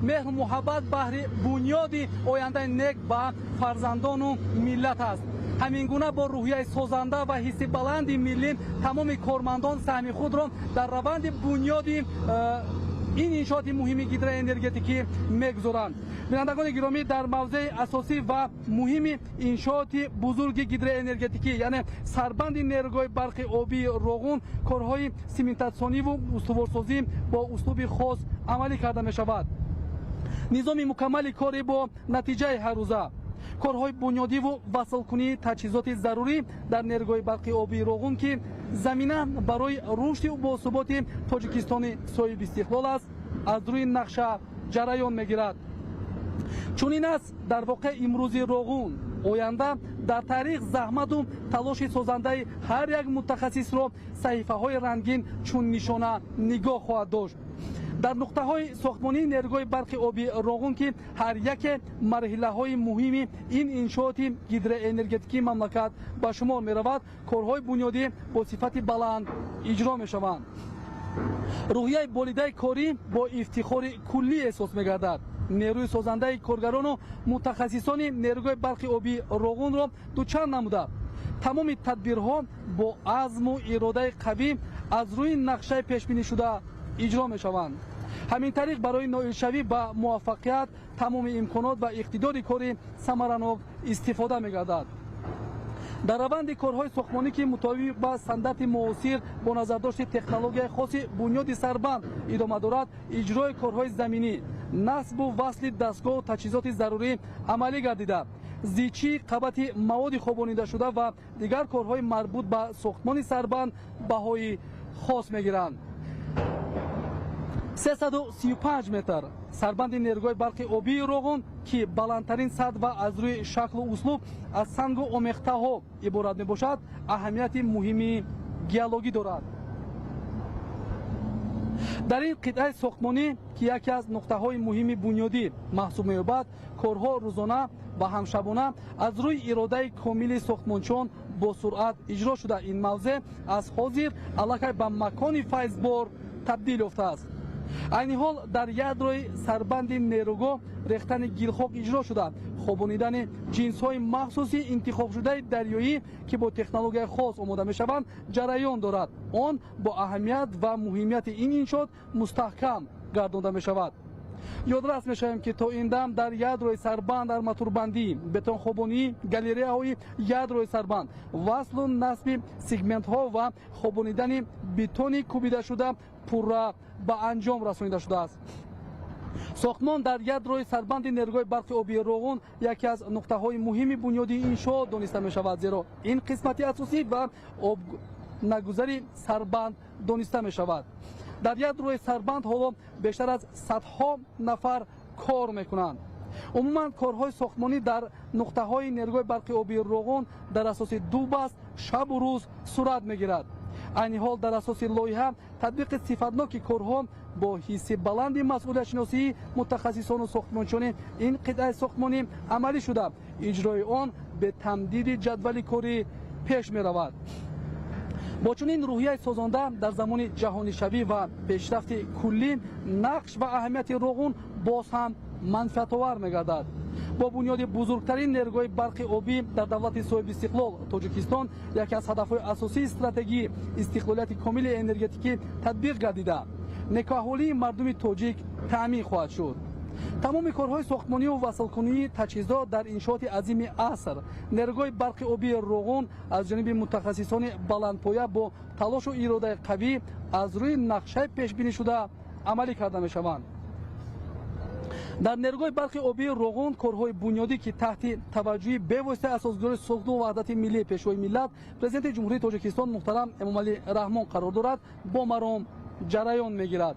مهر محبت بهر بنیاد آینده نیک به فرزندان و ملت است. همین گونه با روحیه سازنده و حس بلند ملی تمام کارمندان سهم خود را در روند بنیاد این انشاءات مهم گیدروانرژتیکی میگذارند. بینندگان گرامی، در موضع اساسی و مهم انشاءات بزرگ گیدروانرژتیکی یعنی سربند نیروی برق آبی راغون کارهای سیمنتاسیونی و استوارسازی با اسلوب خاص عملی کرده می شود. نظام مکمل کاری با نتیجه هر روزه، کارهای بنیادی و وصلکنی تجهیزات ضروری در نیروی برق آبی راغون که زمینه برای رشد و باثبات تاجیکستان صاحب استقلال است از روی نقشه جریان میگیرد. چنین است در واقع امروز راغون آینده در تاریخ زحمت و تلاش سازنده هر یک متخصص را صحیفه های رنگین چون نشانه نگاه خواهد داشت. در نقطه های ساختمانی نیروی برق آبی راغون که هر یک مرحله های مهمی این انشاءات گیدروانرژتیکی مملکت به شمار می رود، کارهای بنیادی با صفت بلند اجرا می شوند. روحیه بالیده کاری با افتخار کلی احساس می گردد. نیروی سازنده کارگران و متخصصان نیروی برق آبی راغون را دوچند نموده تمام تدبیرها با عزم و اراده قوی از روی نقشه پیش بینی شده اجرا می شوند. همین طریق برای نائلشوی به موفقیت تمام امکانات و اقتدار کاری ثمراناک استفاده می گردد. در روند کارهای ساختمانی که مطابق با سنت معاصر با نظرداشت تکنولوژی خاص بنیاد سربند ادامه دارد، اجرای کارهای زمینی، نصب و وصل دستگاه و تجهیزات ضروری عملی گردیده، زیچی قبط مواد خوابانیده شده و دیگر کارهای مربوط به ساختمان سربند بهای خاص میگیرند. 335 متر سربند نیروی برق آبی راغون که بلندترین سد و از روی شکل و اسلوب از سنگ و آمیخته ها عبارت می باشد، اهمیت مهمی گیولوژی دارد. در این قطعه ساختمانی که یکی از نقطه های مهم بنیادی محسوب می یابد، کارها روزانه و همشبانه از روی اراده کامل ساختمانچان با سرعت اجرا شده. این موضوع از حاضر علاقه به مکان فیضبار تبدیل یافته است. عین حال در یادروی سربند نیروگاه ریختن گیلخاک اجرا شده، خوابانیدن جنس های مخصوصی انتخاب شده دریایی که با تکنولوژی خاص آماده می شوند جریان دارد. آن با اهمیت و مهمیت این انشاءات مستحکم گردانده می شود. یادرس می شویم که تا این دم در یادروی سربند ارماتوربندی، بتون خوابانی، گالریه های یادروی سربند، وصل و نصب سگمنت ها و خوابانیدن بتونی کوبیده شده پورا به انجام رسانیده شده است. ساختمان در یادروی سربند نیروی برق آبی راغون یکی از نقطه های مهم بنیادی انشاء دانسته می شود، زیرا این قسمت اساسی و آب نگذری سربند دانسته می شود. در یادروی سربند حالا بیشتر از صدها نفر کار می کنند. عموما کارهای ساختمانی در نقطه های نیروی برق آبی راغون در اساس دو بست شب و روز صورت می گیرد. عین حال در اساس لایحه تطبیق صفتناک کارها با حس بلند مسئولیت شناسی متخصصان و ساختمانچان این قطعه ساختمانی عملی شده، اجرای آن به تمدید جدول کاری پیش می رود. با چنین روحیه سازنده در زمان جهانی شوی و پیشرفت کلی، نقش و اهمیت راغون باز هم منفعت آور می گردد. با بنیاد بزرگترین نیروی برق آبی در دولت صاحب استقلال تاجیکستان، یکی از هدفهای اساسی استراتژی استقلالیت کامل انرژتیکی تطبیق گردیده، نکاحالی مردم تاجیک تامین خواهد شد. تمام کارهای ساختمانی و وصلکنی تجهیزات در انشاءات عظیم عصر نیروی برق آبی روغن از جانب متخصصان بلندپایه با تلاش و اراده قوی از روی نقشه پیش بینی شده عملی کرده می شوند. در نیروی برق آبی روغن کارهای بنیادی که تحت توجه بواسطه اساسگذار صلح و وحدت ملی پیشوای ملت پرزیدنت جمهوری تاجیکستان محترم امامعلی رحمان قرار دارد با مرام جریان میگیرد.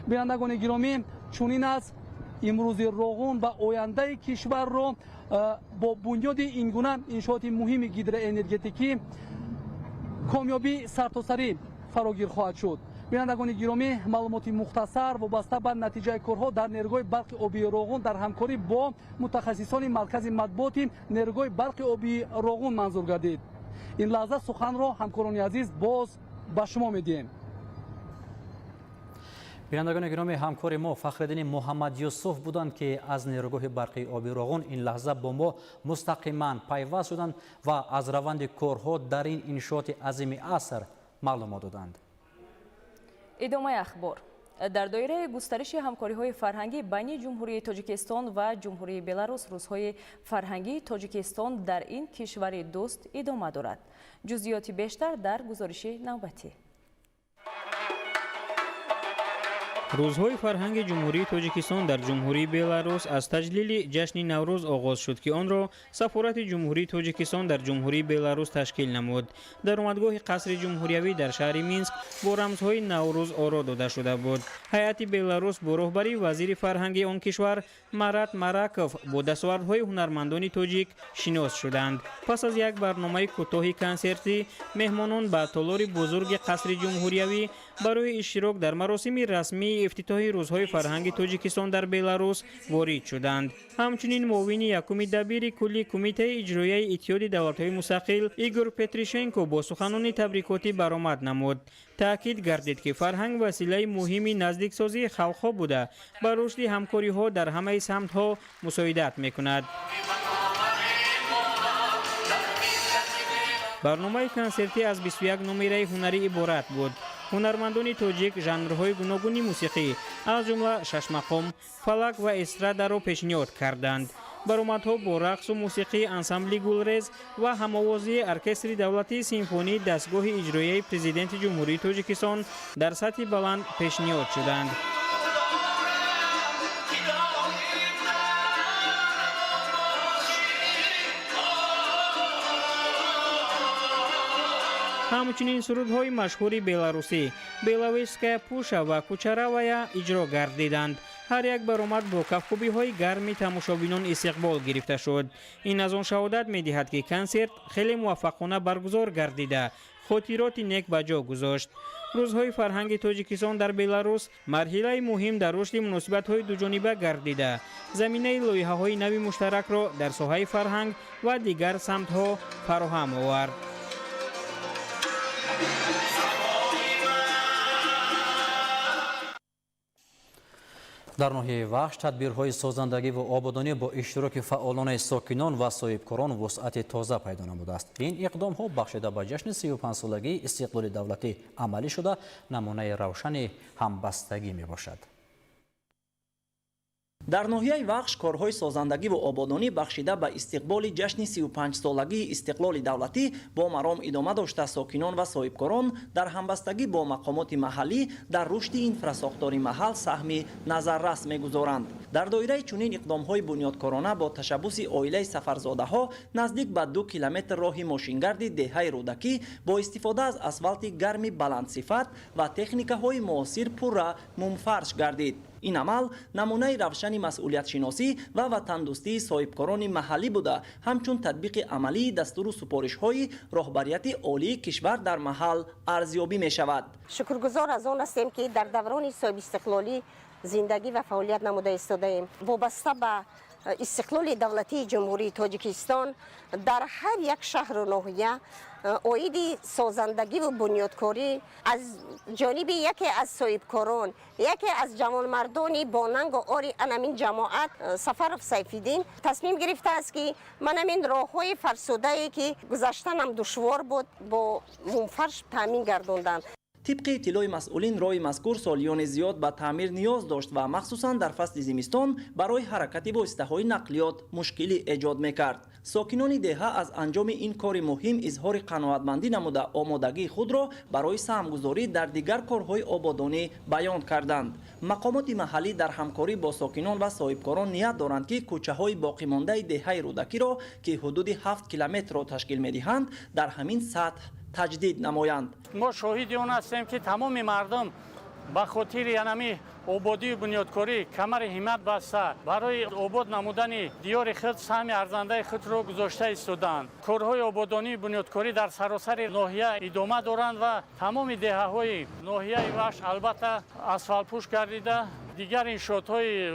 بینندگان گرامی، چنین است امروز روغن و آینده کشور را با بنیاد این گونه انشاءات مهم گیدر انرژتیکی کامیابی سرتاسری فراگیر خواهد شد. بینندگان گرامی، معلومات مختصر وابسته به نتیجه کارها در نیروی برق آبی روغن در همکاری با متخصصان مرکز مطبوعات نیروی برق آبی روغن منظور گردید. این لحظه سخن را همکاران عزیز باز به شما میدیم. بینندگان گرامی، همکار ما فخرالدین محمد یوسف بودند که از نیروگاه برقی آبی روغن این لحظه با ما مستقیما پیوست شدند و از روند کارها در این انشاءات عظیم عصر معلومات دادند. ادامه اخبار. در دایره گسترش همکاری‌های فرهنگی بین جمهوری تاجیکستان و جمهوری بلاروس روزهای فرهنگی تاجیکستان در این کشور دوست ادامه دارد. جزئیات بیشتر در گزارش نوبتی. روزهای فرهنگ جمهوری تاجیکستان در جمهوری بلاروس از تجلیل جشن نوروز آغاز شد که آن را سفارت جمهوری تاجیکستان در جمهوری بلاروس تشکیل نمود. در اومدگاه قصر جمهوریوی در شهر مینسک با رمزهای نوروز آرا داده شده بود. هیئت بلاروس با راهبری وزیر فرهنگ آن کشور مرات مراکوف با دستاوردهای هنرمندان تاجیک شناس شدند. پس از یک برنامه کوتاه کنسرتی، مهمانان به تالار بزرگ قصر جمهوریوی برای اشتراک در مراسم رسمی افتتاح روزهای فرهنگ تاجیکستان در بلاروس وارد شدند. همچنین معاون یکم دبیر کلی کمیته اجرایی اتحاد دولت‌های مستقل ایگور پتریشنکو با سخنان تبریکاتی برآمد نمود. تأکید گردید که فرهنگ وسیله مهمی نزدیکسازی خلق‌ها بوده بر رشد همکاری‌ها در همه سمت‌ها مساعدت می‌کند. برنامه کنسرتی از 21 نمره هنری عبارت بود. هنرمندان تاجیک ژانرهای گوناگون موسیقی از جمله شش مقام، فلک و استرادا را پیشنهاد کردند. برآمدها با رقص و موسیقی انسامبل گلرز و هم‌آوازی ارکستر دولتی سیمفونی دستگاه اجرایی پرزیدنت جمهوری تاجیکستان در سطح بلند پیشنهاد شدند. همچنین سرودهای مشهور بلاروسی بیلاویسکا پوشا و کوچاراوایا اجرا گردیدند. هر یک برآمد با کفکوبی‌های گرمی تماشابینان استقبال گرفته شد. این از آن شهادت می‌دهد که کنسرت خیلی موفقانه برگزار گردیده خاطرات نیک به جا گذاشت. روزهای فرهنگ تاجیکستان در بلاروس مرحله مهم در رشد مناسبت‌های دوجانبه گردیده زمینه لایحه‌های نوی مشترک را در ساحه فرهنگ و دیگر سمت‌ها فراهم آورد. در ناحیه وحش تدبیرهای سازندگی و آبادانی با اشتراک فعالان ساکنان و صاحبکاران وسعت تازه پیدا نموده است. این اقدام ها بخشیده به جشن 35 سالگی استقلال دولتی عملی شده نمونه روشن همبستگی می باشد. در ناحیه وحش کارهای سازندگی و آبادانی بخشیده به استقبال جشن 35 سالگی استقلال دولتی با مرام ادامه داشته ساکنان و صاحبکاران در همبستگی با مقامات محلی در رشد اینفراساختاری محل سهم نظررس می‌گذارند. در دایره چنین اقدام‌های بنیادکارانه با تشبث عائله سفرزاده‌ها نزدیک به 2 کیلومتر راه ماشینگرد دهه رودکی با استفاده از اسفالت گرم بلند صفت و تکنیک‌های معاصر پورا مومفرش گردید. این عمل نمونه روشن مسئولیت شناسی و وطندوستی صاحبکاران محلی بوده، همچون تطبیق عملی دستور و سپارش‌های راهبریت عالی کشور در محل ارزیابی می شود. شکرگزار از آن هستیم که در دوران صاحب استقلالی زندگی و فعالیت نموده ایستاده‌ایم. وابسته به استقلال دولتی جمهوری تاجیکستان در هر یک شهر و ناحیه عاید سازندگی و بنیادکاری از جانب یکی از صاحبکاران، یکی از جوانمردان باننگ و آری این جماعت سفر سیفیدین تصمیم گرفته است که من این راه‌های فرسوده که گذشتنم دشوار بود با مومفرش تامین گرداندم. طبق اطلاع مسئولین راهی مذکور سالیان زیاد به تعمیر نیاز داشت و مخصوصا در فصل زمستان برای حرکت واسطه‌های نقلیات مشکلی ایجاد میکرد. ساکنان دهه از انجام این کار مهم اظهار قناعتمندی نموده آمادگی خود را برای سهمگذاری در دیگر کارهای آبادانی بیان کردند. مقامات محلی در همکاری با ساکنان و صاحبکاران نیت دارند که کوچه‌های باقی مانده دهه رودکی را که حدود 7 کیلومتر را تشکیل می‌دهند در همین سطح تجدید نمایند. ما شاهد آن هستیم که تمام مردم به خاطر ینمی آبادی و بنیادکاری کمر همت بسته برای آباد نمودن دیار خود سهم ارزنده خود را گذاشته ایستادند. کارهای آبادانی و بنیادکاری در سراسر ناحیه ادامه دارند و تمام دهه‌های ناحیه وحش البته اسفالت پوش گردیده. دیگر انشاءات‌های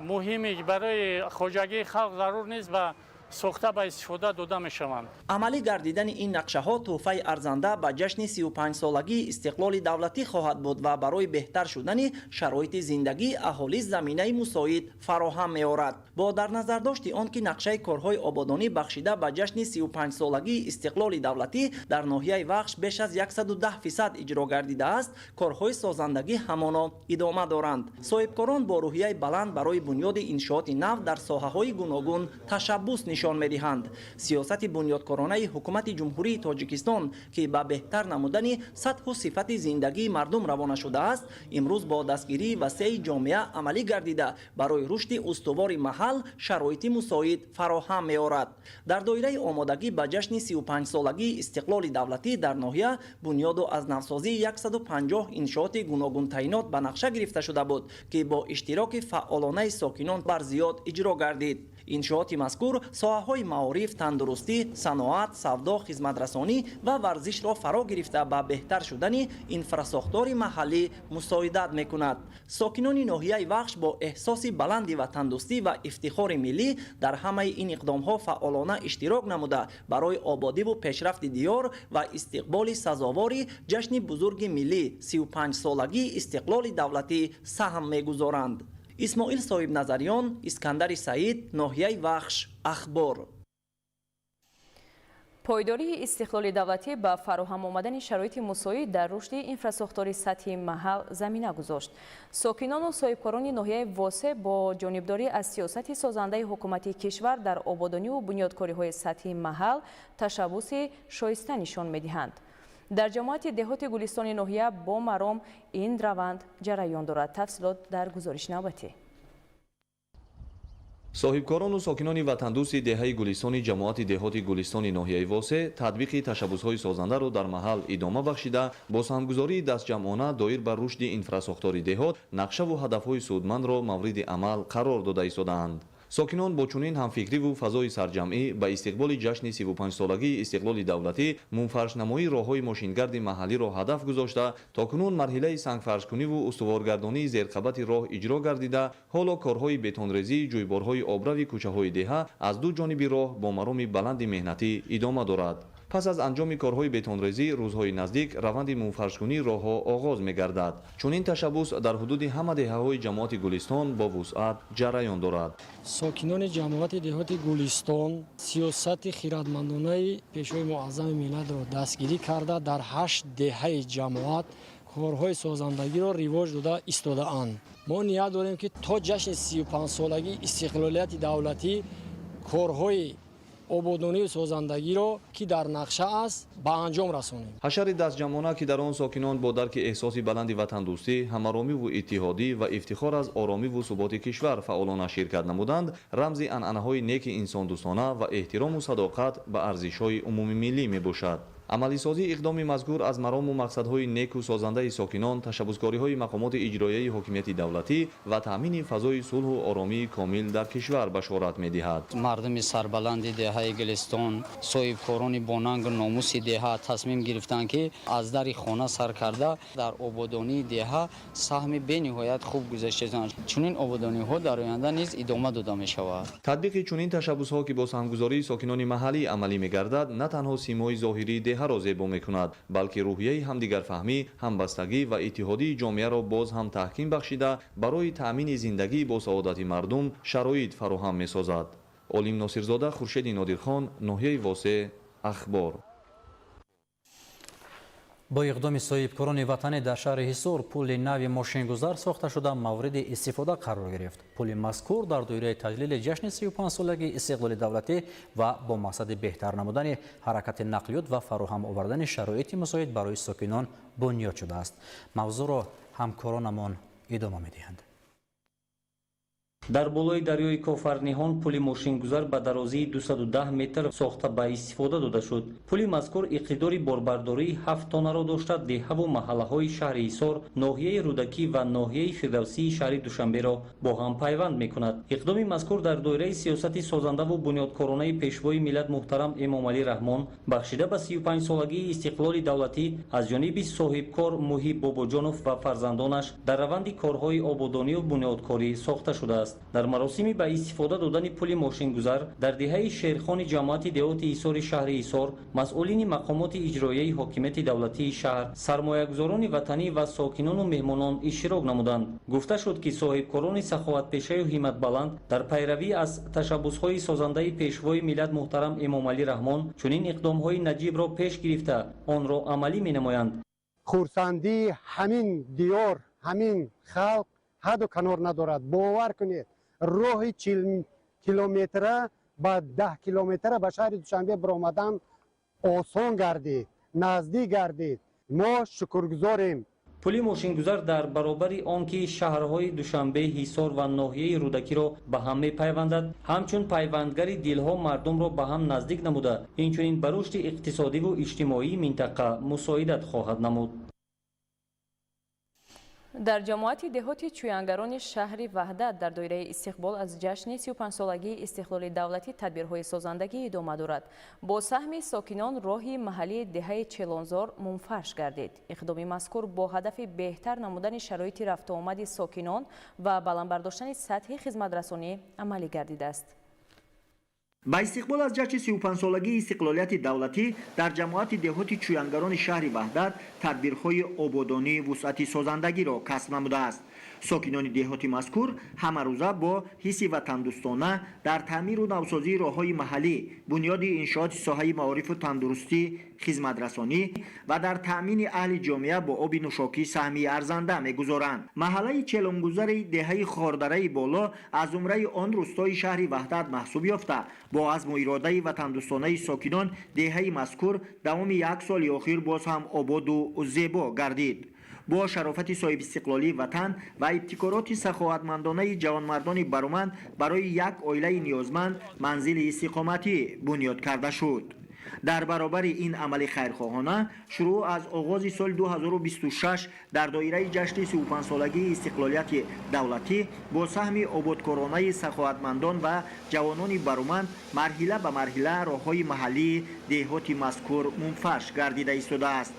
مهمی برای خواجگی خلق ضرور نیست و ساخته به استفاده داده می شوند. عملی گردیدن این نقشه ها تحفه ارزنده به جشن 35 سالگی استقلال دولتی خواهد بود و برای بهتر شدن شرایط زندگی اهالی زمینه مساعد فراهم می آورد. با در نظر داشت آن که نقشه کارهای آبادانی بخشیده به جشن 35 سالگی استقلال دولتی در ناحیه وخش بیش از 110% اجرا گردیده است، کارهای سازندگی همانا ادامه دارند. صاحبکاران با روحیه بلند برای بنیاد انشاءات نو در ساحه‌های گوناگون تشبث نشان می‌دهند. سیاست بنیادکارانه حکومت جمهوری تاجیکستان که به بهتر نمودن سطح و صفت زندگی مردم روانه شده است، امروز با دستگیری وسیع جامعه عملی گردیده برای رشد استوار محل شرایط مساعد فراهم می‌آورد. در دایره آمادگی به جشن 35 سالگی استقلال دولتی در ناحیه بنیاد و از نوسازی 150 انشاءات گوناگون تعیینات به نقشه گرفته شده بود که با اشتراک فعالانه ساکنان بر زیاد اجرا گردید. انشاءات مذکور ساحه‌های معارف، تندرستی، صنعت، سودا، خدمترسانی و ورزش را فرا گرفته به بهتر شدن انفراساختار محلی مساعدت می‌کند. ساکنان ناحیه وخش با احساس بلندی و تندرستی و افتخار ملی در همه این اقدام‌ها فعالانه اشتراک نموده برای آبادی و پیشرفت دیار و استقبال سزاوار جشن بزرگ ملی 35 سالگی استقلال دولتی سهم می‌گذارند. اسماعیل صاحب نظریان، اسکندر سعید، ناحیه وخش، اخبار. پایداری استقلال دولتی با فراهم آمدن شرایط مساعد در رشد انفراساختار سطحی محل زمینه گذاشت. ساکنان و صاحبکاران ناحیه واسه با جانبداری از سیاست سازنده حکومت کشور در آبادانی و بنیادکاری‌های سطحی محل تشبث شایسته نشان می‌دهند. در جماعت دهات گلستان ناحیه با مرام این روند جریان دارد. تفصیلات در گزارش نوبتی. صاحبکاران و ساکنان وطندوست دهه گلستان جماعت دهات گلستان ناحیه واسه تطبیق تشبث‌های سازنده را در محل ادامه بخشیده با سهمگذاری دستجمعانه دایر بر رشد انفراساختار دهات نقشه و هدف‌های سودمند را مورد عمل قرار داده ایستادند. ساکنان با چنین همفکری و فضای سرجمعی به استقبال جشن 35 سالگی استقلال دولتی منفرشنمایی راه‌های ماشینگرد محلی را هدف گذاشته تا کنون مرحله سنگفرش‌کنی و استوارگردانی زیرقبت راه اجرا گردیده، حالا کارهای بتونریزی جویبارهای آبروی کوچه‌های دهه از دو جانب راه با مرام بلند مهنتی ادامه دارد. پس از انجام کارهای بتونریزی روزهای نزدیک روند منفرش‌کنی راه‌ها آغاز می‌گردد. چنین تشبث در حدود همه دهه‌های جماعت گلستان با وسعت جریان دارد. ساکنان جماعت دهات گلستان سیاست خیراتمندانه پیشوای معظم ملت را دستگیری کرده در 8 دهه جماعت کارهای سازندگی را رواج داده ایستاده‌اند. ما نیت داریم که تا جشن 35 سالگی استقلالیت دولتی کارهای آبادانی و سازندگی را که در نقشه است به انجام رسانیم. حشر دستجمعانه که در آن ساکنان با درک احساس بلندی وطندوستی، همرامی و اتحادی و افتخار از آرامی و ثبات کشور فعالانه شرکت نمودند، رمز عنعنه‌های نیک انسان دوستانه و احترام و صداقت به ارزش‌های عمومی ملی میباشد. عملی سازی اقدام مذکور از مرام و مقصدهای نیک و سازنده ساکنان، تشبثکاری‌های مقامات اجرایی حاکمیت دولتی و تامین فضای صلح و آرامی کامل در کشور بشارت می‌دهد. مردم سربلند دهه گلستان، صاحبکاران باننگ و ناموس دهه تصمیم گرفتند که از در خانه سر کرده در آبادانی دهه سهم به‌نهایت خوب گذاشتند. چنین آبادانی‌ها در آینده نیز ادامه داده می‌شود. تطبیق چنین تشبث‌ها که با سهمگذاری ساکنان محلی عملی می‌گردد، نه تنها سیمای ظاهری را زیبا می‌کند، بلکه روحیه همدیگر فهمی، همبستگی و اتحادی جامعه را باز هم تحکیم بخشیده برای تأمین زندگی با سعادت مردم شرایط فراهم می‌سازد. علیم ناصرزاده، خورشید نادرخان، ناحیه واسه، اخبار. با اقدام صاحبکاران وطنی در شهر حصار پل نو ماشینگذار ساخته شده مورد استفاده قرار گرفت. پل مذکور در دایره تجلیل جشن 35 سالگی استقلال دولتی و با مقصد بهتر نمودن حرکت نقلیات و فراهم آوردن شرایط مساعد برای ساکنان بنیاد شده است. موضوع را همکارانمان ادامه می‌دهند. در بالای دریای کوفرنیهان پل ماشینگذار با درازی 210 متر ساخته به استفاده داده شد. پل مذکور اقتداری باربرداری 7 تانه را داشته دهه و محله‌های شهر حصار، ناحیه رودکی و ناحیه فردوسی شهر دوشنبه را با هم پیوند می‌کند. اقدام مذکور در دایره سیاست سازنده و بنیادکارانه پیشوای ملت محترم امامعلی رحمان بخشیده به 35 سالگی استقلال دولتی از جانب صاحبکار محیب باباجانов و فرزندانش در روند کارهای آبادانی و بنیادکاری ساخته شده است. در مراسمی به استفاده دادن پل ماشینگذار در دهه شیرخان جماعت دهات حصار شهر حصار، مسئولین مقامات اجرایی حاکمیت دولتی شهر، سرمایه‌گذاران وطنی و ساکنان و مهمانان اشتراک نمودند. گفته شد که صاحبکاران سخاوتپیشه و همت بلند در پیروی از تشبس‌های سازنده پیشوای ملت محترم امامعلی رحمان چنین اقدام‌های نجیب را پیش گرفته آن را عملی می‌نمایند. خورسندی همین دیار، همین خلق حد و کنار ندارد. باور کنید راه 40 کیلومتره با 10 کیلومتره به شهر دوشنبه برآمدن آسان گردید، نزدیک گردید. ما شکرگزاریم. پل ماشینگذار در برابر آنکه شهرهای دوشنبه، حصار و ناحیه رودکی را به هم می‌پیوندد، همچون پیوندگری دلها مردم را به هم نزدیک نموده، اینچنین به رشد اقتصادی و اجتماعی منطقه مساعدت خواهد نمود. در جماعت دهات چویانگران شهر وحدت در دایره استقبال از جشن 35 سالگی استقلال دولتی تدبیرهای سازندگی ادامه دارد. با سهم ساکنان راهی محلی دهه چلانزار منفرش گردید. اقدام مذکور با هدف بهتر نمودن شرایط رفت و آمد ساکنان و بلند برداشتن سطح خدمترسانی عملی گردیده است. با استقبال از جشن 35 سالگی استقلالیت دولتی در جماعت دهات چویانگران شهر وحدت تدبیرهای آبادانی وسعت سازندگی را کسب نموده است. ساکنان دهات مذکور همه روزه با حس وطندوستانه در تعمیر و نوسازی راههای محلی، بنیاد انشاءات ساحه معارف و تندرستی، خدمترسانی و در تأمین اهل جامعه با آب نوشاکی سهمی ارزنده می‌گذارند. محله چلمگذر دهه خاردره بالا از زمره آن روستای شهر وحدت محسوب یافته. با عزم و اراده وطندوستانه ساکنان دهه مذکور دوام یک سال اخیر باز هم آباد و زیبا گردید. با شرافت صاحب استقلالی وطن و ابتکارات سخاوتمندانه جوانمردان برومند برای یک عائله نیازمند منزل استقامتی بنیاد کرده شد. در برابر این عمل خیرخواهانه شروع از آغاز سال 2026 در دایره جشن 35 سالگی استقلالیت دولتی با سهم آبادکارانه سخاوتمندان و جوانان برومند مرحله به مرحله راههای محلی دهات مذکور منفرش گردیده ایستاده است.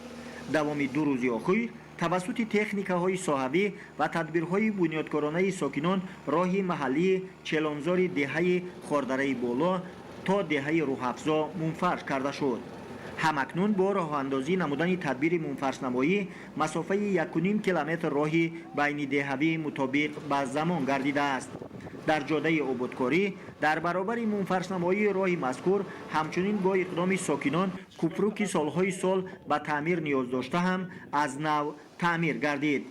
دوام 2 روز اخیر توسط تکنیک‌های صاحبی و تدبیرهای بنیادکارانه ساکنان راهی محلی چلانزار دهه خاردره بالا تا دهه روح‌افزا منفرش کرده شد. همکنون با راه اندازی نمودن تدبیر منفرش نمایی مسافه 1.5 کیلومتر راهی بین دهوی مطابق به زمان گردیده است. در جاده آبادکاری در برابر منفرش نمایی راه مذکور همچنین با اقدام ساکنان کوپرو که سالهای سال به تعمیر نیاز داشته هم از نو تعمیر گردید.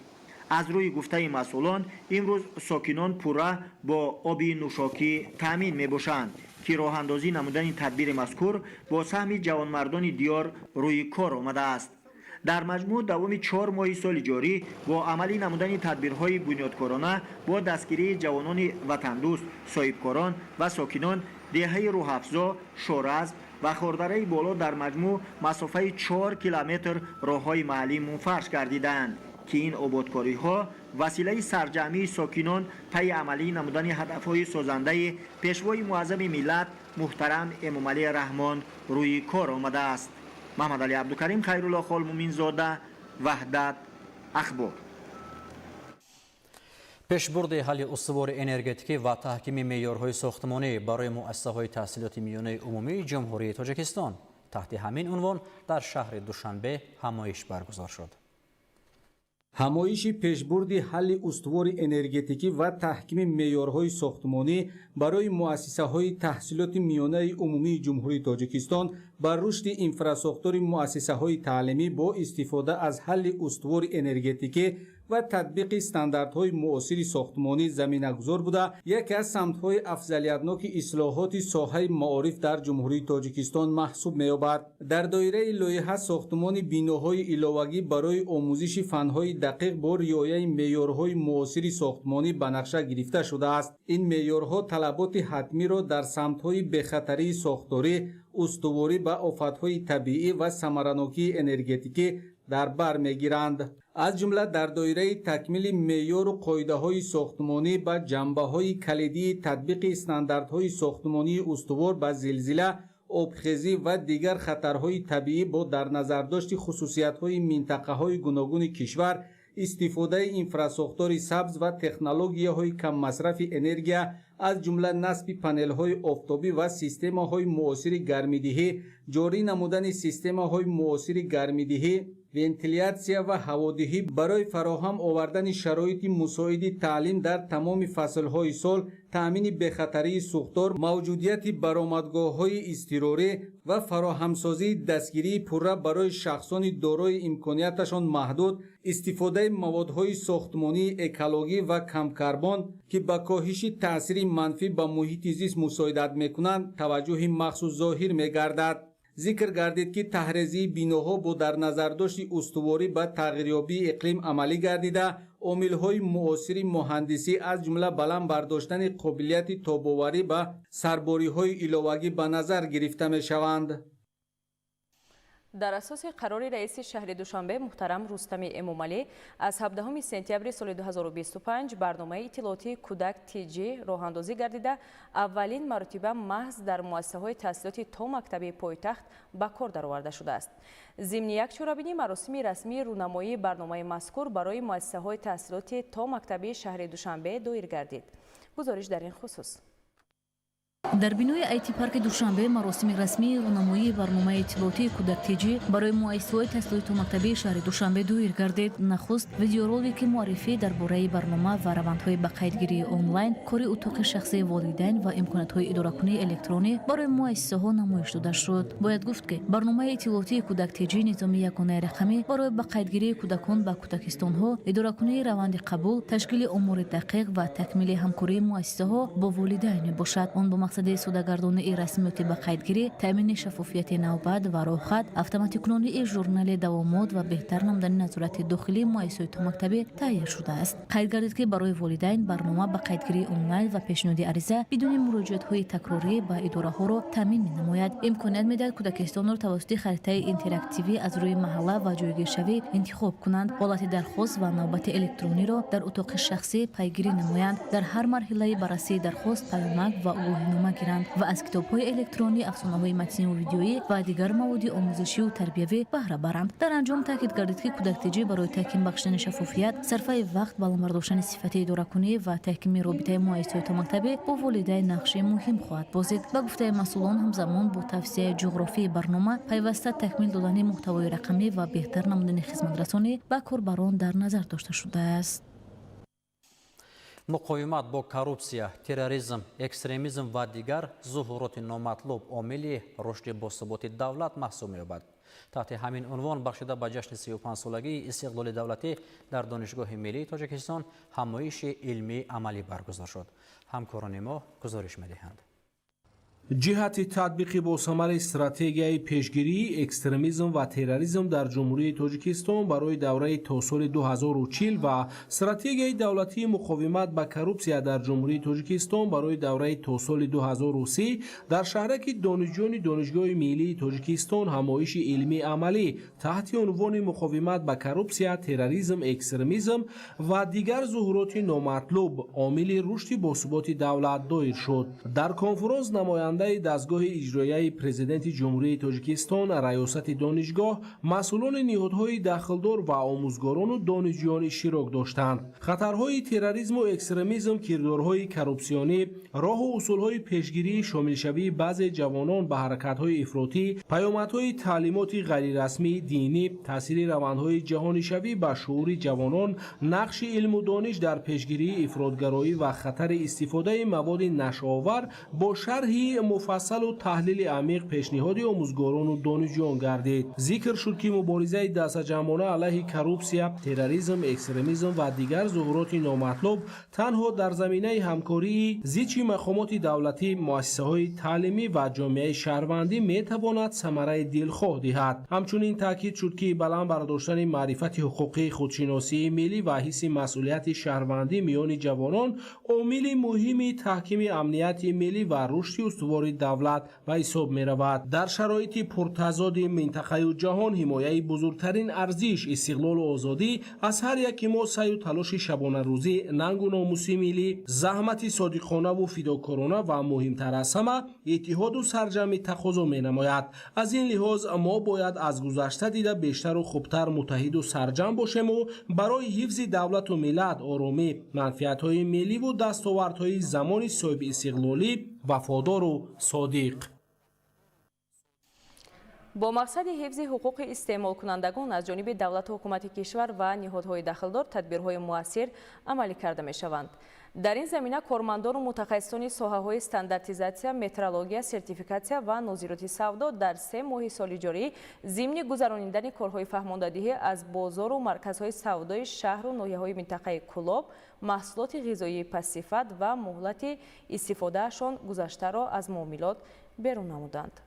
از روی گفته مسئولان امروز ساکنان پوره با آب نوشاکی تامین می باشند که راه اندازی نمودن این تدبیر مذکور با سهم جوانمردان دیار روی کار آمده است. در مجموع دوام 4 ماه سال جاری با عملی نمودن تدبیرهای بنیادکارانه با دستگیری جوانان وطندوست، صاحبکاران و ساکنان دهه روح‌افزا، شورزم و خاردره بالا در مجموع مسافه 4 کیلومتر راههای محلی منفرش گردیدند که این آبادکاری ها وسیله سرجمی ساکنان پی عملی نمودن هدفهای سازنده پیشوای معظم ملت محترم امامعلی رحمان روی کار آمده است. محمد علی عبدالکریم خیرالله خال مومنزاده، وحدت اخبار. پیشبرد حل استوار انرژتیکی و تحکیم معیارهای ساختمانی برای مؤسسه‌های تحصیلات میانه عمومی جمهوری تاجیکستان تحت همین عنوان در شهر دوشنبه همایش برگزار شد. ҳамоиши пешбурди ҳалли устуворӣ энергетикӣ ва таҳкими меъёрҳои сохтмонӣ барои муассисаҳои таҳсилоти миёнаи умумии ҷумҳурии Тоҷикистон ба рушди инфрасохтури муассисаҳои таълимӣ бо истифода аз ҳалли устувори энергетикӣ ва татбиқи стандартҳои муосири сохтмонӣ заминагузор буда, яке аз самтҳои афзалиятноки ислоҳоти соҳаи маориф дар ҷумҳурии Тоҷикистон маҳсуб меёбад. Дар доираи лоиҳа сохтмони биноҳои иловагӣ барои омӯзиши фанҳои дақиқ бо риояи меъёрҳои муосири сохтмонӣ ба нақша гирифта шудааст. Ин меъёрҳо талаботи ҳатмиро дар самтҳои бехатарии сохторӣ, устуворӣ ба офатҳои табиӣ ва самаранокии энергетикӣ дар бар мегиранд. аз ҷумла дар доираи такмили меъёру қоидаҳои сохтмонӣ ба ҷанбаҳои калидии татбиқи стандартҳои сохтмонии устувор ба зилзила, обхезӣ ва дигар хатарҳои табиӣ бо дарназардошти хусусиятҳои минтақаҳои гуногуни кишвар, истифодаи инфрасохтори сабз ва технологияҳои каммасрафи энергия, аз ҷумла насби панелҳои офтобӣ ва системаҳои муосири гармидиҳӣ, ҷорӣ намудани системаҳои муосири гармидиҳӣ, вентилятсия ва ҳаводиҳӣ барои фароҳам овардани шароити мусоиди таълим дар тамоми фаслҳои сол, таъмини бехатарии сӯхтор, мавҷудияти баромадгоҳҳои изтирорӣ ва фароҳамсозии дастгирии пурра барои шахсони дорои имконияташон маҳдуд, истифодаи маводҳои сохтмонии экологӣ ва камкарбон, ки ба коҳиши таъсири манфӣ ба муҳити зист мусоидат мекунанд, таваҷҷӯҳи махсус зоҳир мегардад. зикр гардид ки таҳрезии биноҳо бо дарназардошти устуворӣ ба тағйирёбии иқлим амалӣ гардида, омилҳои муосири муҳандисӣ аз ҷумла баланд бардоштани қобилияти тобоварӣ ба сарбориҳои иловагӣ ба назар гирифта мешаванд. дар асоси қарори раиси шаҳри Душанбе муҳтарам Рустами Эмомалӣ аз 17 сентябри соли 2025 барномаи иттилоотии кӯдак TG роҳандозӣ гардида аввалин маротиба маҳз дар муассисаҳои таҳсилоти то мактаби пойтахт ба кор дароварда шудааст. зимни якчорабинӣ маросими расмии рӯнамоии барномаи мазкур барои муассисаҳои таҳсилоти то мактаби шаҳри Душанбе доир гардид. гузориш дар ин хусус. дар бинои IT парки Душанбе маросими расмии рӯнамоии барномаи иттилоотии кӯдак TG барои муассисаҳои таҳсилоти томактабии шаҳри Душанбе доир гардид. нахуст видеоролики муаррифӣ дар бораи барнома ва равандҳои ба қайдгирии онлайн, кори утуқи шахсии волидайн ва имкониятҳои идоракунии электронӣ барои муассисаҳо намоиш дода шуд. бояд гуфт ки барномаи иттилоотии кӯдак TG низоми ягонаи рақамӣ барои ба қайдгирии кӯдакон ба кӯдакистонҳо, идоракунии раванди қабул, ташкили омори дақиқ ва такмили ҳамкории муассисаҳо бо волидайн мебошад. он бо мақсади судагардонии расмиёти ба қайдгирӣ, таъмини шаффофияти навбат ва роҳхат, автоматикунонии журнали давомот ва беҳтар намудани назорати дохилии муассисаҳои томактабӣ таҳия шудааст. қайд гардид ки барои волидайн барнома ба қайдгирии онлайн ва пешниҳоди ариза бидуни муроҷиатҳои такрорӣ ба идораҳоро таъмин менамояд. имконият медиҳад кӯдакистонро тавассути харитаи интерактивӣ аз рӯи маҳалла ва ҷойгиршавӣ интихоб кунанд, ҳолати дархост ва навбати электрониро дар утуқи шахсӣ пайгирӣ намоянд, дар ҳар марҳилаи баррасии дархост паёмак ва огоҳинома гиранд ва аз китобҳои электронӣ, афсонаҳои матниву видеоӣ ва дигар маводи омӯзишиву тарбиявӣ баҳра баранд. дар анҷом таъкид гардид ки кӯдак TG барои таҳким бахшидани шаффофият, сарфаи вақт, баландбардоштани сифати идоракунӣ ва таҳкими робитаи муассисаҳои томактабӣ бо волидайн нақши муҳим хоҳад бозид. ба гуфтаи масъулон, ҳамзамон бо тавсияи ҷуғрофии барнома, пайваста такмил додани муҳтавои рақамӣ ва беҳтар намудани хизматрасонӣ ба корбарон дар назар дошта шудааст. муқоимат бо коррупсия, терроризм, экстремизм ва дигар зуҳуроти номатлуб омили рушди босуботи давлат маҳсуб меёбад. таҳти ҳамин унвон бахшида ба ҷашни 35-солагии истиқлоли давлатӣ дар донишгоҳи миллии Тоҷикистон ҳамоиши илмӣ амалӣ баргузор шуд. ҳамкорони мо гузориш медиҳанд. ҷиҳати татбиқи босамари стратегияи пешгирии экстремизм ва терроризм дар ҷумҳурии Тоҷикистон барои давраи то соли 2040 ва стратегияи давлатии муқовимат ба коррупсия дар ҷумҳурии Тоҷикистон барои давраи то соли 2030 дар шаҳраки донишҷӯёни донишгоҳи миллии Тоҷикистон ҳамоиши илмӣ амалӣ таҳти унвони муқовимат ба коррупсия, терроризм, экстремизм ва дигар зуҳуроти номатлуб омили рушди босуботи давлат доир шуд. дар конфронс намоянда نماینده دستگاه اجرایی پرزیدنت جمهوری تاجیکستان ریاست دانشگاه مسئولان نهادهای دخلدار و آموزگاران و دانشجویان اشتراک داشتند. خطرهای تروریسم و اکستریمیسم، کردارهای کراپسیونی، راه و اصولهای پیشگیری شامل شوی بعضی جوانان به حرکت‌های افراطی، پیامدهای تعلیمات غیررسمی دینی، تاثیر روندهای جهانی شوی به شعور جوانان، نقش علم و دانش در پیشگیری افراطگرایی و خطر استفاده مواد نشه‌آور با شرحی مفصل و تحلیل عمیق پیشنهاد آموزگاران و دانشجویان گردید. ذکر شد که مبارزه دست جمعانه علیه کراپسیا، تروریسم، اکستریمیسم و دیگر ظهورات نامطلوب تنها در زمینه همکاری زیچ مقامات دولتی، مؤسسه‌های تعلیمی و جامعه شهروندی میتواند ثمره دلخواه دهد. همچنین تاکید شد که بلند برداشتن معرفت حقوقی، خودشناسی ملی و حس مسئولیت شهروندی میان جوانان عامل مهمی تحکیم امنیت ملی و رشد استوار دولت به حساب می رود. در شرایط پرتضاد منطقه و جهان حمایت بزرگترین ارزش استقلال و آزادی از هر یک ما سعی و تلاش شبانه روزی، ننگ و ناموس ملی، زحمت صادقانه و فداکارانه و مهمتر از همه اتحاد و سرجم تقاضا می نماید. از این لحاظ ما باید از گذشته دیده بیشتر و خوبتر متحد و سرجم باشیم و برای حفظ دولت و ملت، آرامی، منفعت‌های ملی و دستاوردهای زمان صاحب استقلالی وفادار و صادق. با مقصد حفظ حقوق استعمال کنندگان از جانب دولت و حکومت کشور و نهادهای دخلدار تدبیرهای مؤثر عملی کرده می شوند. در این زمینه کارمندان و متخصصان ساحه‌های استانداردیزاسیا، مترولوژی، سرتیفیکاسیا و نظارت سودا در 3 ماه سال جاری ضمن گذراندن کارهای فهماندهی از بازار و مرکزهای سودای شهر و ناحیه‌های منطقه کلاب محصولات غذایی پس‌صفت و مهلت استفادهشان گذشته را از معاملات بیرون نمودند.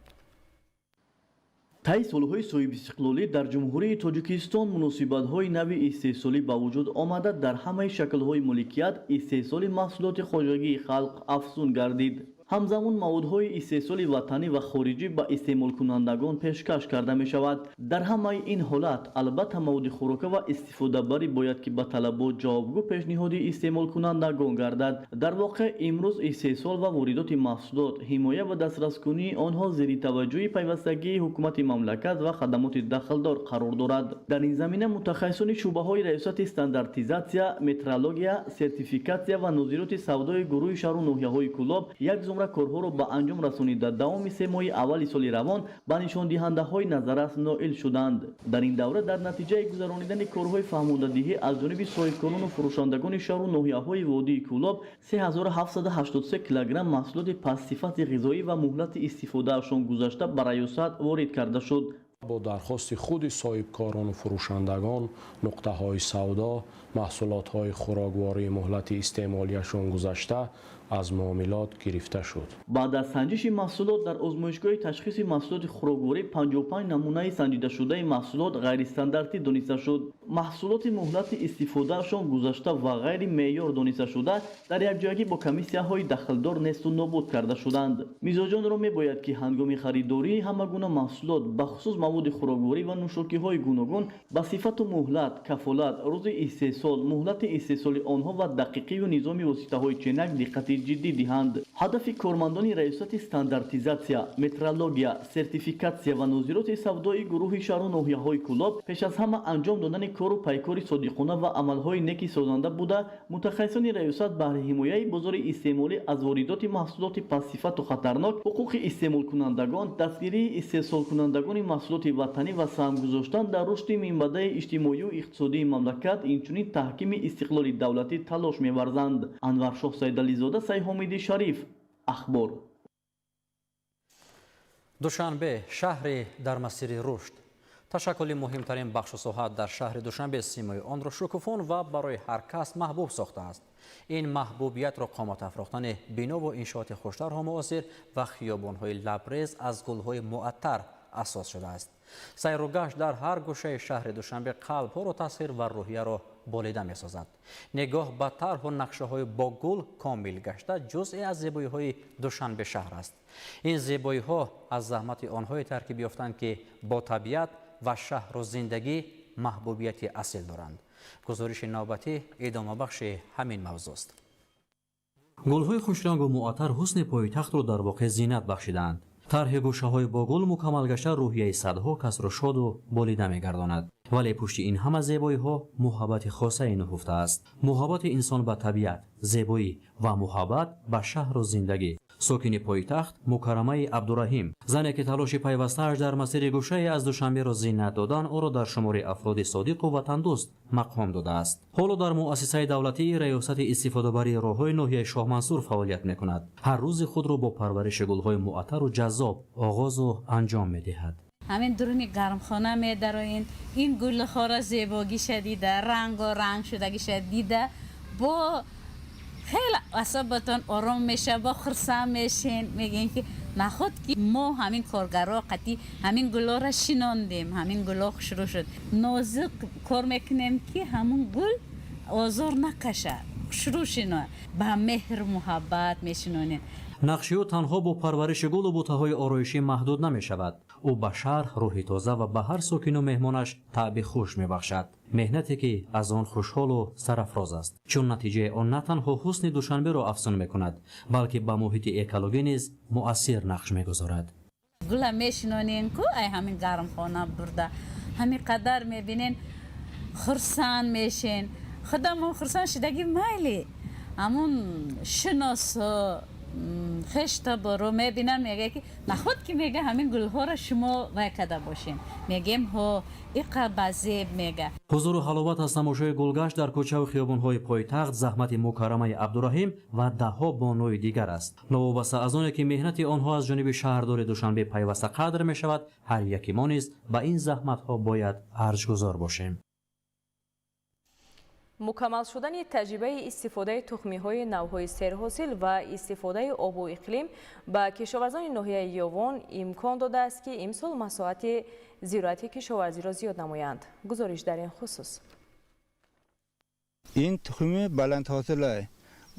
طی سالهای صاحب استقلالی در جمهوری تاجیکستان مناسبت‌های نوی استحصالی به وجود آمده در همه شکل‌های مالکیت استحصال محصولات خواجگی خلق افزون گردید. همزمان موادهای استحصال وطنی و خارجی به استعمال کنندگان پیشکش کرده می شود. در همه این حالت البته مواد خوراکی و استفاده بری باید که به طلبات جوابگو پیشنهاد استعمال کنندگان گردد. در واقع امروز استحصال و واردات محصولات، حمایت و دسترس کنی آنها زیر توجه پیوستگی حکومت مملکت و خدمات دخلدار قرار دارد. در این زمینه متخصصان شعبه های ریاست استانداردیزاسیا، مترولوژی، سرتیفیکاسیا و نظارت سودای گروه شهر و ناحیه‌های کلاب یک زمره کارها را به انجام رسانیده دوام 3 ماه اول سال روان به نشان دهنده های نظررس نائل شدند. در این دوره در نتیجه گذراندن کارهای فهماندهی از جانب صاحبکاران و فروشندگان شهر و ناحیه‌های وادی کلاب 3783 کیلوگرم محصولات پس‌صفت غذایی و مهلت استفادهشان گذشته به ریاست وارد کرده شد. با درخواست خود صاحبکاران و فروشندگان نقطه های سودا محصولات های خوراکواری مهلت استعمالیشان گذشته از معاملات گرفته شد. بعد از سنجش محصولات در آزمایشگاه تشخیص محصولات خوراکواری 55 نمونه سنجیده شده محصولات غیر استانداردی دانسته شد. محصولات مهلت استفادهشان گذشته و غیر معیار دانسته شده در یک جایگی با کمیسیاهای دخلدار نیست و نابود کرده شدند. میزبان را میباید که هنگام خریداری همه گونه محصولات به خصوص مواد خوراکواری و نوشاکی‌های گوناگون با صفت و مهلت، کفالت، روز استحصال، مهلت استحصال آنها و دقیقی و نظامی واسطه‌های چینک دقت جدی دهند. هدف کارمندان ریاست استانداردیزاسیا، مترولوژی، سرتیفیکاسیا و نظارت سودای گروه شهر و ناحیه‌های کلاب پیش از همه انجام دادن کار و پیکار صادقانه و عملهای نیکی سازنده بوده، متخصصان ریاست برای حمایت بازار استعمالی از واردات محصولات پس‌صفت و خطرناک، حقوق استعمال کنندگان، دستگیری استحصال کنندگان محصولات وطنی و سهم گذاشتن در رشد منبع اجتماعی و اقتصادی مملکت، اینچنین تحکیم استقلال دولتی تلاش می‌ورزند. انور شاه سیدعلیزاده، حامد شریف، اخبار. دوشنبه شهری در مسیر رشد. تشکل مهمترین بخش و ساحه در شهر دوشنبه سیمای آن را شکوفان و برای هر کس محبوب ساخته است. این محبوبیت را قامت افراختن بنا و انشاءات خوشترها معاصر و خیابان‌های لبریز از گل‌های معطر اساس شده است. سیر و گشت در هر گوشه شهر دوشنبه قلب‌ها را تسخیر و روحیه را بالیده می‌سازد. نگاه به طرح و نقشه‌های با گل کامل گشته جزئی از زیبایی‌های دوشنبه شهر است. این زیبایی‌ها از زحمت آنهای ترکیب یافتند که با طبیعت و شهر و زندگی محبوبیت اصیل دارند. گزارش نوبتی ادامه بخش همین موضوع است. گل‌های خوشرنگ و معطر حسن پایتخت را در واقع زینت بخشیدند. طرح گوشه‌های با گل مکمل گشته روحیه صدها کس را شاد و بالیده می‌گرداند. ولی پشت این همه زیبایی‌ها محبت خاصه نهفته است. محبت انسان به طبیعت، زیبایی و محبت به شهر و زندگی. ساکن پایتخت مکرمه عبدالرحیم، زنی که تلاش پیوسته‌اش در مسیر گوشه از دوشنبه را زینت دادن او را در شمار افراد صادق و وطن‌دوست مقام داده است. حالا در مؤسسه دولتی ریاست استفاده‌بری راه‌های ناحیه شاه منصور فعالیت می‌کند. هر روز خود را با پرورش گل‌های معطر و جذاب آغاز و انجام می‌دهد. همین درون گرمخانه می‌دارین، این گل‌ها را زیبایی شدیده، رنگ و رنگ شدگی شدیده، با خیلی اعصابتون آرام میشه، با خرسند میشین، میگین که نخود که ما همین کارگرها قطعی همین گلا را شناندیم، همین گلا شروع شد نازک کار میکنیم که همون گل آزار نکشه، شروع شنو به مهر محبت میشنونین. نقشی او تنها با پرورش گل و بوته‌های آرایشی محدود نمی شود. او به شهر روحی تازه و به هر ساکن و مهمانش طعم خوش می بخشد. مهنتی که از آن خوشحال و سرافراز است. چون نتیجه آن نه تنها حسن دوشنبه را افزون می کند، بلکه به محیط اکولوژی نیز مؤثر نقش می گذارد. گل میشنونین که ای همین گرمخانه برده، همین قدر میبینین خرسند میشین. خودمون خرسند شدگی میلی، همون شناسا خشتا برو میبینن میگه که نخود که میگه همین گلها را شما وکده باشین، میگیم ها ایقا بزیب میگه. حضور و حلاوت از تماشای گلگشت در کوچه و خیابان‌های پایتخت زحمت مکرمه عبدالرحیم و ده‌ها بانوی دیگر است. نوابسته از آنه که مهنت آنها از جانب شهردار دوشنبه پیوسته قدر می شود، هر یکی ما نیز به این زحمت‌ها باید ارجگذار باشیم. مکمل شدن تجربه استفاده تخمی‌های نوهای سرحاصل و استفاده آب و اقلیم به کشاورزان ناحیه یاون امکان داده است که امسال مساحت زراعتی کشاورزی را زیاد نمایند. گزارش در این خصوص. این تخم بلند حاصله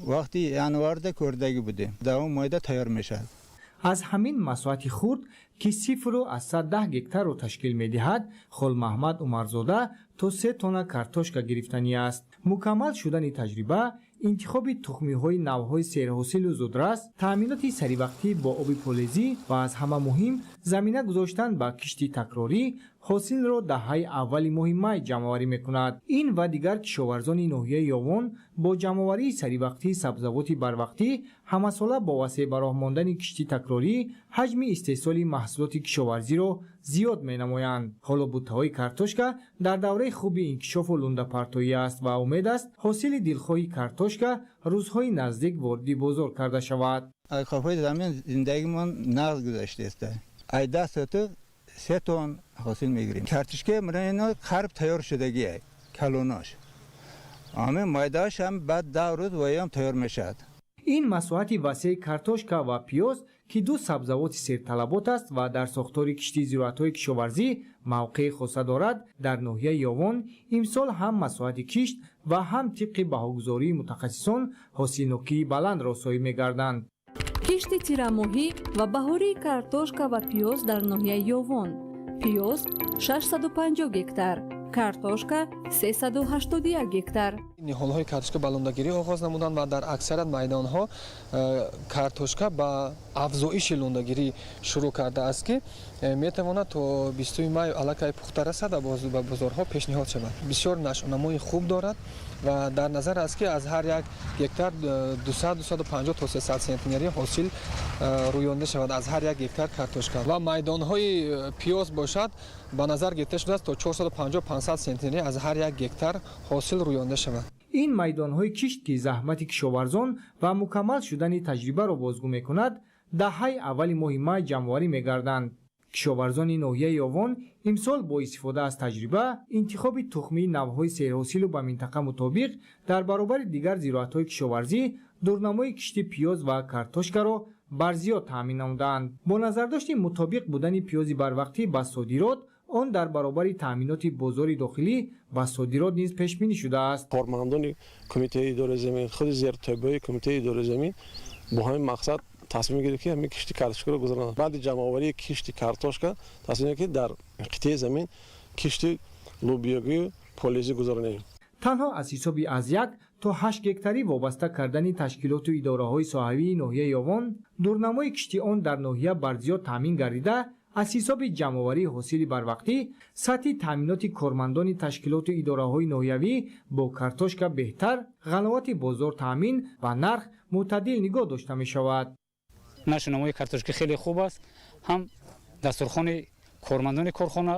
وقتی انوارد کردگی بوده دوام مایده تیار میشد. از همین مساحت خرد که 0 از 110 گکتار را تشکیل می‌دهد، خل محمد عمرزاده تا 3 تن کارتوشکا گرفتنی است. مکمل شدن تجربه، انتخاب تخمی‌های نوهای سرحاصل و زودرس، تأمینات سریوقتی با آب فلزی و از همه مهم زمینه گذاشتن به کشتی تکراری حاصل را دهه اول ماه می جمع‌آوری می‌کند. این و دیگر کشاورزان ناحیه یاون با جمع‌آوری سریوقتی سبزیجات بروقتی همساله با وسیع به راه ماندن کشتی تکراری حجم استحصال محصولات کشاورزی را زیاد می‌نمایند. حالا بوته‌های کارتوشکا در دوره خوب انکشاف و لونده‌پرتویی است و امید است حاصل دلخواهی کارتوشکا روزهای نزدیک وارد بازار کرده شود. خواهی زمین زندگیمان نقد گذاشته است. ای 10 ساعت 3 تن حاصل میگیریم. کارتوشکا مراینا خرب تیار شدگیه کلوناش. اما مایداش هم بعد 10 روز ویم تیار میشد. این مساحت وسیع کارتوشکا و پیاز که دو سبزیجات سرطلبات است و در ساختار کشتی زراعت‌های کشاورزی موقع خاص دارد، در ناحیه یاون امسال هم مساحت کشت و هم طبق بهاگذاری متخصصان حاصلناکی بلند را صاحب می‌گردند. کشت تیرماهی و بهاری کارتوشکا و پیاز در ناحیه یاون. پیاز 650 گکتار، کارتوشکا 381 گکتار. نهال‌های کارتوشکا балондагирӣ оғоз намуданд ва дар аксарият майдонҳо картошка ба афзоиши лондагирӣ шурӯъ кардааст ки метавонад то 20 май аллакай пухта расада ба бозорҳо пешниҳод шавад. бисёр нашънамои хуб дорад ва дар назар аст ки аз ҳар як гектар 200-250 то 300 сентнери ҳосил рӯёнда шавад аз ҳар як гектар картошка ва майдонҳои пиёз бошад ба назар гирифта шудааст то 450-500 сентнери аз ҳар як гектар ҳосил рӯёнда шавад. این میدان‌های کشت که زحمت کشاورزان و مکمل شدن تجربه را بازگو می‌کند، دهه اول ماه می جمع‌آوری می‌گردند. کشاورزان ناحیه یاون امسال با استفاده از تجربه انتخاب تخمی نوهای سرحاصل و به منطقه مطابق در برابر دیگر زراعت‌های کشاورزی دورنمای کشت پیاز و کارتوشکا را بر زیاد تامین نمودند. با نظرداشت مطابق بودن پیاز بروقتی با صادرات، آن در برابر تامینات بازار داخلی و صادرات نیز پیش بینی شده است. کارمندان کمیته اداره زمین خود زیرتابی کمیته اداره زمین با همین مقصد تصمیم گرفت که همین کشتی کارتوشکا رو گذارند. بعد جمع‌آوری کشتی کارتوشکا تصمیم گرفت که در قطعه زمین کشتی لوبیایی پولیزی گذارند. танҳо аз ҳисоби аз 1 то 8 гектарӣ вобаста кардани ташкилоту идораҳои соҳавии ноҳияи Ёвон, дурнамои кишти он дар ноҳия барзиёд таъмин гардида, аз ҳисоби ҷамъоварии ҳосили барвақтӣ, сатҳи таъминоти кормандони ташкилоту идораҳои ноҳиявӣ бо картошка беҳтар, ғановати бозор таъмин ва нарх мӯътадил нигоҳ дошта мешавад. нашиномои картошка хеле хуб аст. ҳам дастурхони кормандони корхона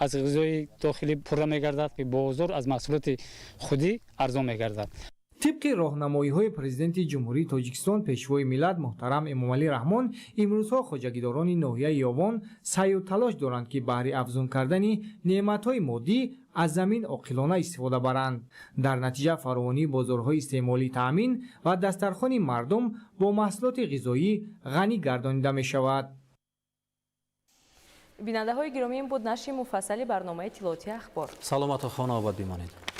аз ғизои дохилӣ пурра мегардад ки бозор аз маҳсулоти худӣ арзон мегардад. طبق راهنمایی‌های پرزیدنت جمهوری تاجیکستان پیشوای ملت محترم امامعلی رحمان امروزها خواجگیداران ناحیه یاوان سعی و تلاش دارند که بهره افزون کردن نعمت‌های مادی از زمین عاقلانه استفاده برند. در نتیجه فراوانی بازارهای استعمالی تامین و دسترخوان مردم با محصولات غذایی غنی گردانیده می‌شود. بیننده‌های گرامی، این بود نشر مفصل برنامه اطلاعاتی اخبار. سلامت و خانه آباد بمانید.